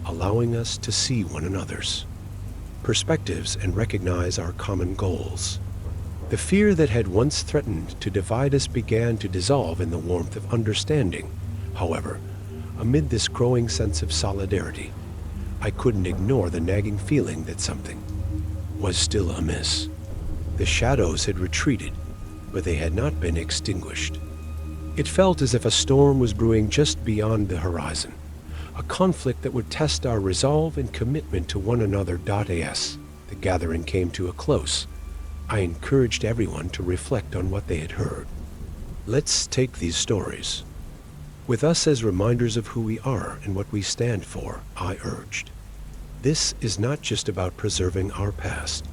allowing us to see one another's perspectives and recognize our common goals. The fear that had once threatened to divide us began to dissolve in the warmth of understanding. However, amid this growing sense of solidarity, I couldn't ignore the nagging feeling that something was still amiss. The shadows had retreated, but they had not been extinguished. It felt as if a storm was brewing just beyond the horizon, a conflict that would test our resolve and commitment to one another. As the gathering came to a close, I encouraged everyone to reflect on what they had heard. Let's take these stories with us as reminders of who we are and what we stand for, I urged. This is not just about preserving our past.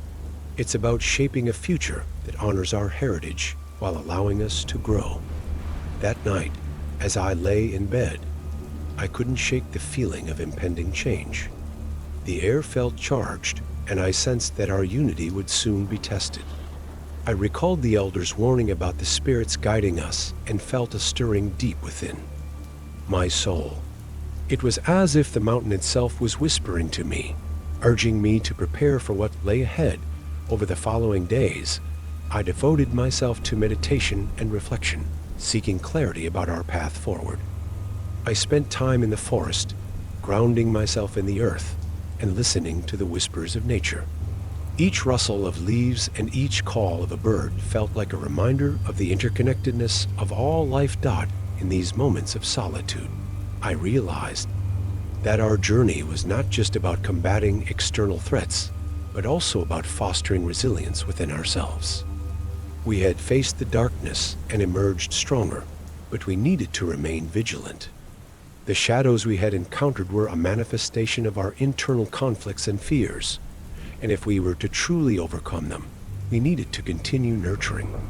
It's about shaping a future that honors our heritage while allowing us to grow. That night, as I lay in bed, I couldn't shake the feeling of impending change. The air felt charged, and I sensed that our unity would soon be tested. I recalled the elders' warning about the spirits guiding us and felt a stirring deep within my soul. It was as if the mountain itself was whispering to me, urging me to prepare for what lay ahead. Over the following days, I devoted myself to meditation and reflection, seeking clarity about our path forward. I spent time in the forest, grounding myself in the earth and listening to the whispers of nature. Each rustle of leaves and each call of a bird felt like a reminder of the interconnectedness of all life. In these moments of solitude, I realized that our journey was not just about combating external threats, but also about fostering resilience within ourselves. We had faced the darkness and emerged stronger, but we needed to remain vigilant. The shadows we had encountered were a manifestation of our internal conflicts and fears, and if we were to truly overcome them, we needed to continue nurturing them.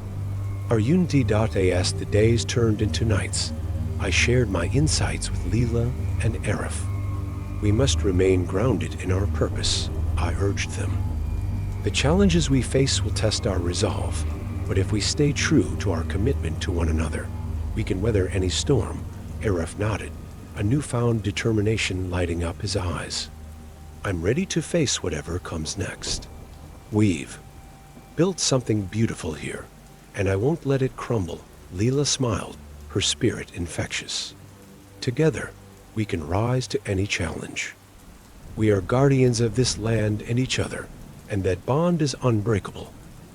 Our unity. As the days turned into nights, I shared my insights with Leela and Arif. We must remain grounded in our purpose, I urged them. The challenges we face will test our resolve, but if we stay true to our commitment to one another, we can weather any storm. Arif nodded, a newfound determination lighting up his eyes. I'm ready to face whatever comes next. We've built something beautiful here, and I won't let it crumble. Leela smiled, her spirit infectious. Together, we can rise to any challenge. We are guardians of this land and each other, and that bond is unbreakable.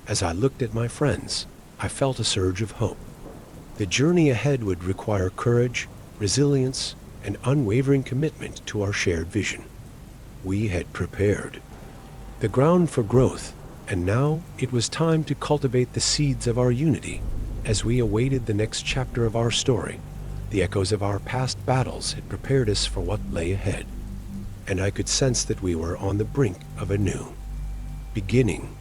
As I looked at my friends, I felt a surge of hope. The journey ahead would require courage, resilience, and unwavering commitment to our shared vision. We had prepared the ground for growth, and now it was time to cultivate the seeds of our unity. As we awaited the next chapter of our story, the echoes of our past battles had prepared us for what lay ahead, and I could sense that we were on the brink of a new beginning.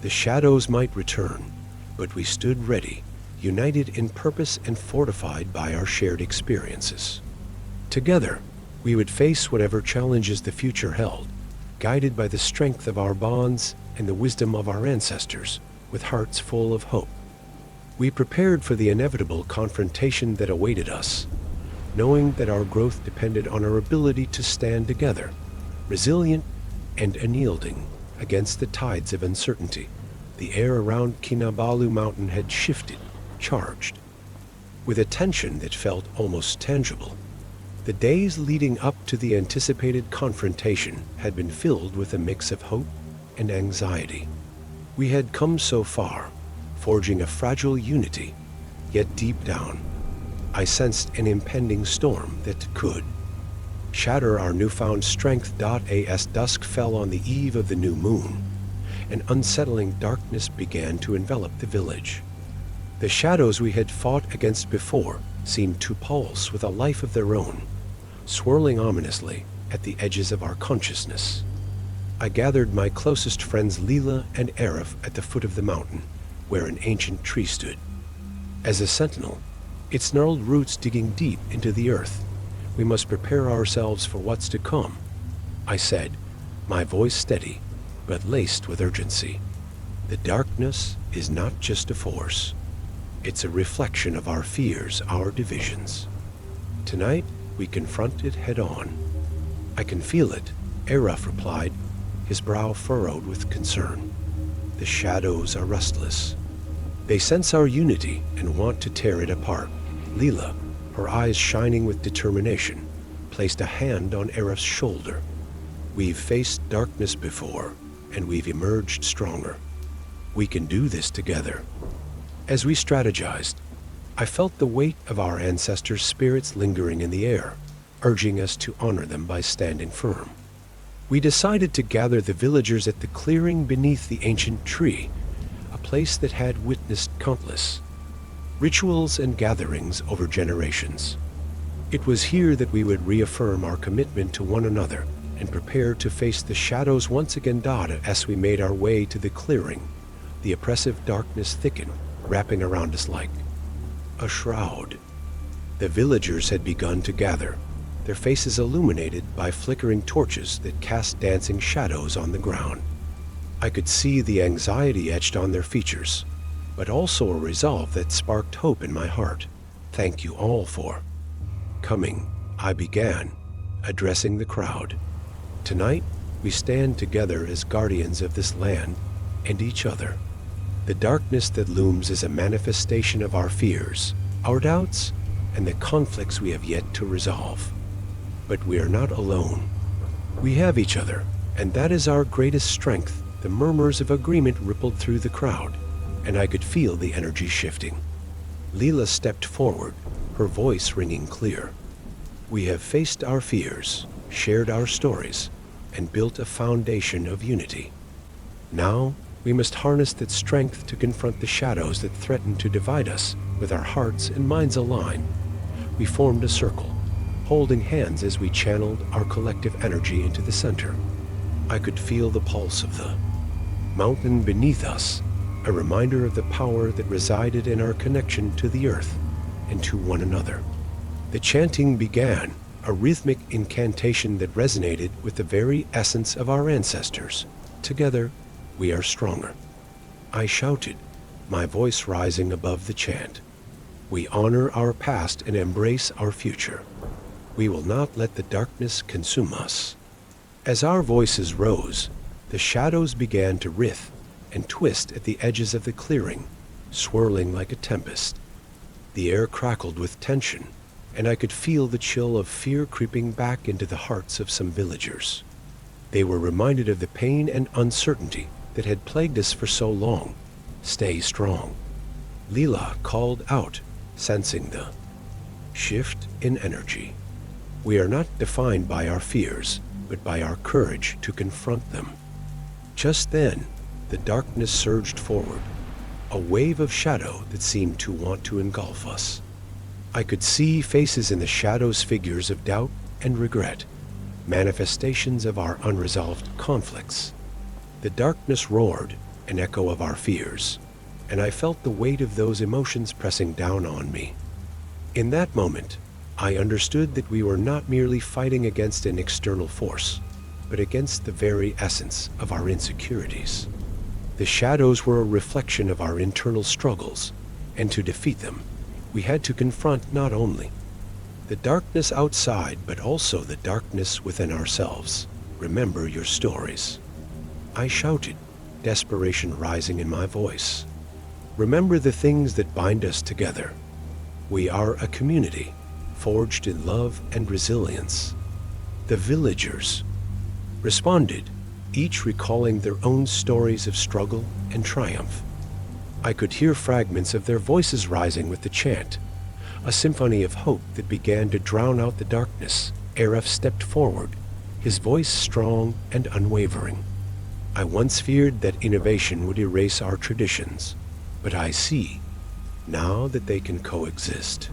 The shadows might return, but we stood ready, united in purpose and fortified by our shared experiences. Together, we would face whatever challenges the future held, guided by the strength of our bonds and the wisdom of our ancestors, with hearts full of hope. We prepared for the inevitable confrontation that awaited us, knowing that our growth depended on our ability to stand together, resilient and unyielding against the tides of uncertainty. The air around Kinabalu Mountain had shifted, charged, with a tension that felt almost tangible. The days leading up to the anticipated confrontation had been filled with a mix of hope and anxiety. We had come so far, forging a fragile unity, yet deep down, I sensed an impending storm that could shatter our newfound strength. As dusk fell on the eve of the new moon, an unsettling darkness began to envelop the village. The shadows we had fought against before seemed to pulse with a life of their own, swirling ominously at the edges of our consciousness. I gathered my closest friends Leela and Arif at the foot of the mountain, where an ancient tree stood. As a sentinel, its gnarled roots digging deep into the earth, we must prepare ourselves for what's to come, I said, my voice steady, but laced with urgency. The darkness is not just a force. It's a reflection of our fears, our divisions. Tonight, we confront it head-on. I can feel it, Arif replied, his brow furrowed with concern. The shadows are restless. They sense our unity and want to tear it apart. Leela, her eyes shining with determination, placed a hand on Arif's shoulder. We've faced darkness before, and we've emerged stronger. We can do this together. As we strategized, I felt the weight of our ancestors' spirits lingering in the air, urging us to honor them by standing firm. We decided to gather the villagers at the clearing beneath the ancient tree, a place that had witnessed countless rituals and gatherings over generations. It was here that we would reaffirm our commitment to one another and prepared to face the shadows once again. As we made our way to the clearing, the oppressive darkness thickened, wrapping around us like a shroud. The villagers had begun to gather, their faces illuminated by flickering torches that cast dancing shadows on the ground. I could see the anxiety etched on their features, but also a resolve that sparked hope in my heart. "Thank you all for coming," I began, addressing the crowd. "Tonight, we stand together as guardians of this land and each other. The darkness that looms is a manifestation of our fears, our doubts, and the conflicts we have yet to resolve. But we are not alone. We have each other, and that is our greatest strength." The murmurs of agreement rippled through the crowd, and I could feel the energy shifting. Leela stepped forward, her voice ringing clear. "We have faced our fears, shared our stories, and built a foundation of unity. Now, we must harness that strength to confront the shadows that threaten to divide us. With our hearts and minds aligned, we formed a circle, holding hands as we channeled our collective energy into the center. I could feel the pulse of the mountain beneath us, a reminder of the power that resided in our connection to the earth and to one another. The chanting began, a rhythmic incantation that resonated with the very essence of our ancestors. "Together, we are stronger," I shouted, my voice rising above the chant. "We honor our past and embrace our future. We will not let the darkness consume us." As our voices rose, the shadows began to writhe and twist at the edges of the clearing, swirling like a tempest. The air crackled with tension, and I could feel the chill of fear creeping back into the hearts of some villagers. They were reminded of the pain and uncertainty that had plagued us for so long. "Stay strong," Leela called out, sensing the shift in energy. "We are not defined by our fears, but by our courage to confront them." Just then, the darkness surged forward, a wave of shadow that seemed to want to engulf us. I could see faces in the shadows, figures of doubt and regret, manifestations of our unresolved conflicts. The darkness roared, an echo of our fears, and I felt the weight of those emotions pressing down on me. In that moment, I understood that we were not merely fighting against an external force, but against the very essence of our insecurities. The shadows were a reflection of our internal struggles, and to defeat them, we had to confront not only the darkness outside, but also the darkness within ourselves. "Remember your stories," I shouted, desperation rising in my voice. "Remember the things that bind us together. We are a community, forged in love and resilience." The villagers responded, each recalling their own stories of struggle and triumph. I could hear fragments of their voices rising with the chant, a symphony of hope that began to drown out the darkness. Aref stepped forward, his voice strong and unwavering. "I once feared that innovation would erase our traditions, but I see now that they can coexist.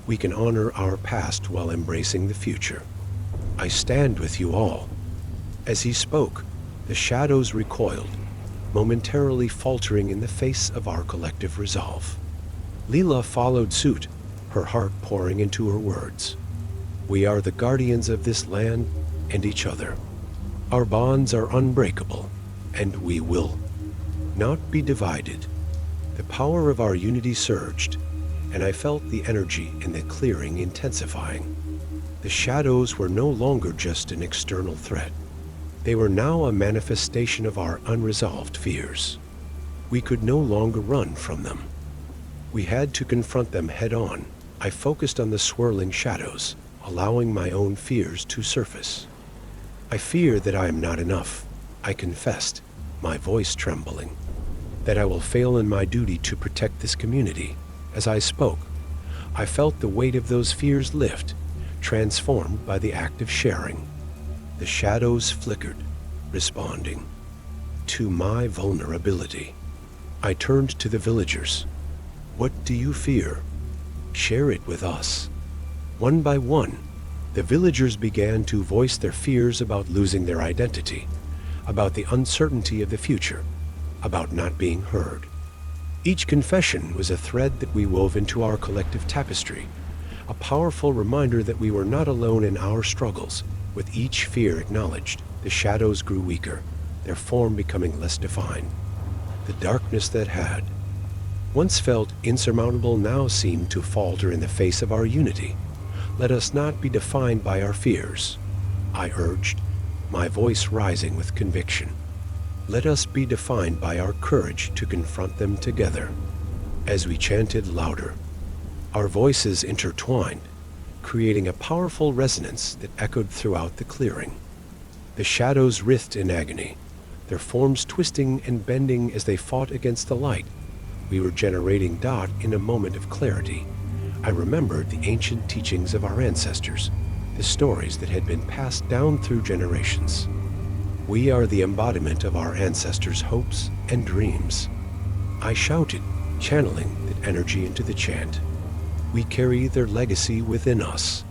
We can honor our past while embracing the future. I stand with you all." As he spoke, the shadows recoiled, momentarily faltering in the face of our collective resolve. Leela followed suit, her heart pouring into her words. "We are the guardians of this land and each other. Our bonds are unbreakable, and we will not be divided." The power of our unity surged, and I felt the energy in the clearing intensifying. The shadows were no longer just an external threat. They were now a manifestation of our unresolved fears. We could no longer run from them. We had to confront them head on. I focused on the swirling shadows, allowing my own fears to surface. "I fear that I am not enough," I confessed, my voice trembling. "That I will fail in my duty to protect this community." As I spoke, I felt the weight of those fears lift, transformed by the act of sharing. The shadows flickered, responding to my vulnerability. I turned to the villagers. "What do you fear? Share it with us." One by one, The villagers began to voice their fears about losing their identity, about the uncertainty of the future, about not being heard. Each confession was a thread that we wove into our collective tapestry, a powerful reminder that we were not alone in our struggles. With each fear acknowledged, the shadows grew weaker, their form becoming less defined. The darkness that had once felt insurmountable now seemed to falter in the face of our unity. Let us not be defined by our fears, I urged, my voice rising with conviction. Let us be defined by our courage to confront them together. As we chanted louder, our voices intertwined, creating a powerful resonance that echoed throughout the clearing. The shadows writhed in agony, their forms twisting and bending as they fought against the light. We were generating Dot in a moment of clarity. I remembered the ancient teachings of our ancestors, the stories that had been passed down through generations. We are the embodiment of our ancestors' hopes and dreams. I shouted, channeling that energy into the chant. We carry their legacy within us.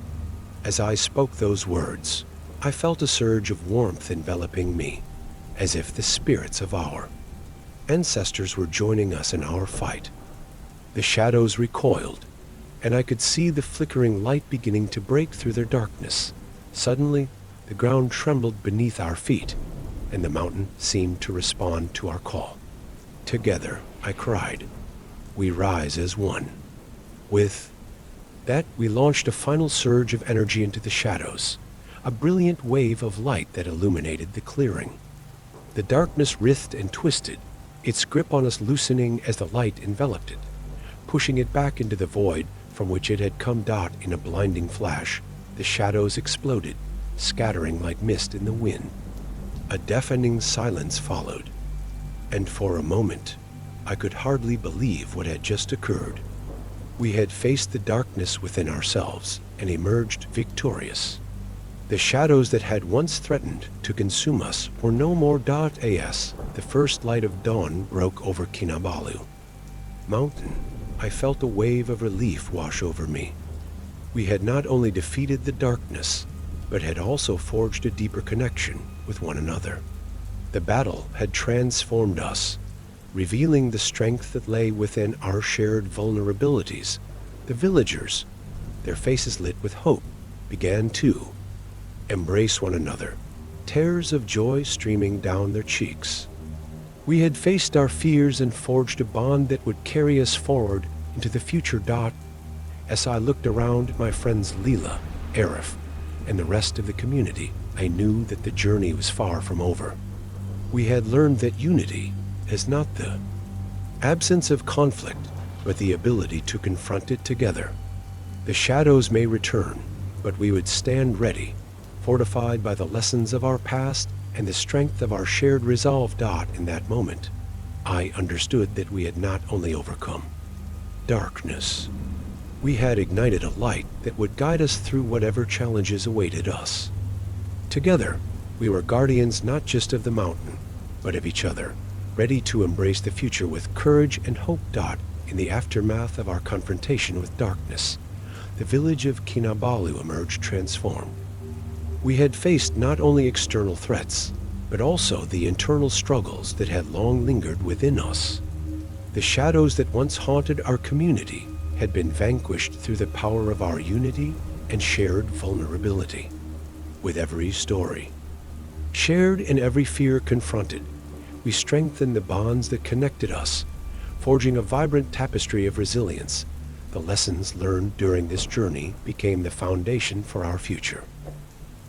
As I spoke those words, I felt a surge of warmth enveloping me, as if the spirits of our ancestors were joining us in our fight. The shadows recoiled, and I could see the flickering light beginning to break through their darkness. Suddenly, the ground trembled beneath our feet, and the mountain seemed to respond to our call. Together, I cried, we rise as one. With that, we launched a final surge of energy into the shadows, a brilliant wave of light that illuminated the clearing. The darkness writhed and twisted, its grip on us loosening as the light enveloped it, pushing it back into the void from which it had come. Dot in a blinding flash, the shadows exploded, scattering like mist in the wind. A deafening silence followed, and for a moment, I could hardly believe what had just occurred. We had faced the darkness within ourselves and emerged victorious. The shadows that had once threatened to consume us were no more. As the first light of dawn broke over Kinabalu Mountain, I felt a wave of relief wash over me. We had not only defeated the darkness, but had also forged a deeper connection with one another. The battle had transformed us, revealing the strength that lay within our shared vulnerabilities. The villagers, their faces lit with hope, began to embrace one another, tears of joy streaming down their cheeks. We had faced our fears and forged a bond that would carry us forward into the future. As I looked around at my friends Leela, Arif, and the rest of the community, I knew that the journey was far from over. We had learned that unity is not the absence of conflict, but the ability to confront it together. The shadows may return, but we would stand ready, fortified by the lessons of our past and the strength of our shared resolve. In that moment, I understood that we had not only overcome darkness, we had ignited a light that would guide us through whatever challenges awaited us. Together, we were guardians not just of the mountain, but of each other, ready to embrace the future with courage and hope. In the aftermath of our confrontation with darkness, the village of Kinabalu emerged transformed. We had faced not only external threats, but also the internal struggles that had long lingered within us. The shadows that once haunted our community had been vanquished through the power of our unity and shared vulnerability. With every story shared and every fear confronted, we strengthened the bonds that connected us, forging a vibrant tapestry of resilience. The lessons learned during this journey became the foundation for our future.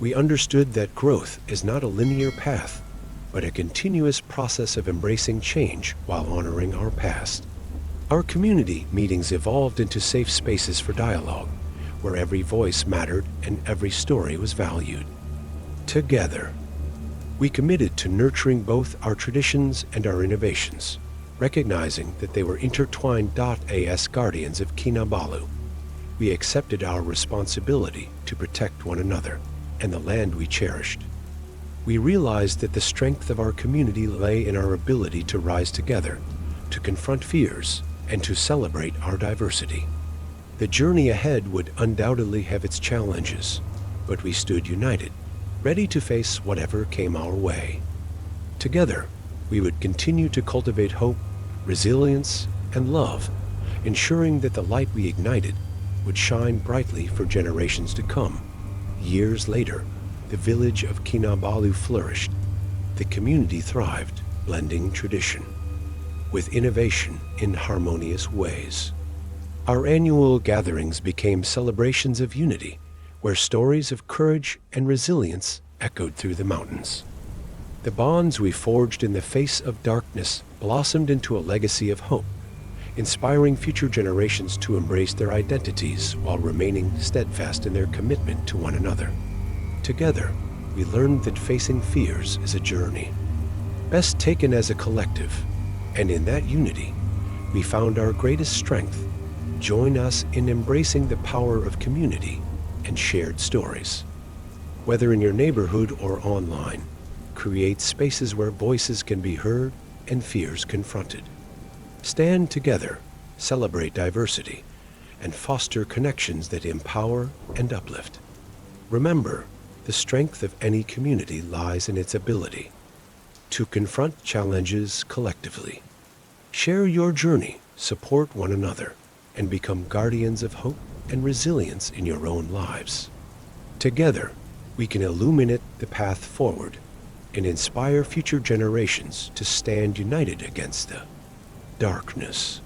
We understood that growth is not a linear path, but a continuous process of embracing change while honoring our past. Our community meetings evolved into safe spaces for dialogue, where every voice mattered and every story was valued. Together, we committed to nurturing both our traditions and our innovations, recognizing that they were intertwined. As guardians of Kinabalu, we accepted our responsibility to protect one another and the land we cherished. We realized that the strength of our community lay in our ability to rise together, to confront fears, and to celebrate our diversity. The journey ahead would undoubtedly have its challenges, but we stood united, ready to face whatever came our way. Together, we would continue to cultivate hope, resilience, and love, ensuring that the light we ignited would shine brightly for generations to come. Years later, the village of Kinabalu flourished. The community thrived, blending tradition with innovation in harmonious ways. Our annual gatherings became celebrations of unity, where stories of courage and resilience echoed through the mountains. The bonds we forged in the face of darkness blossomed into a legacy of hope, inspiring future generations to embrace their identities while remaining steadfast in their commitment to one another. Together, we learned that facing fears is a journey, best taken as a collective, and in that unity, we found our greatest strength. Join us in embracing the power of community and shared stories. Whether in your neighborhood or online, create spaces where voices can be heard and fears confronted. Stand together, celebrate diversity, and foster connections that empower and uplift. Remember, the strength of any community lies in its ability to confront challenges collectively. Share your journey, support one another, and become guardians of hope and resilience in your own lives. Together, we can illuminate the path forward and inspire future generations to stand united against the darkness.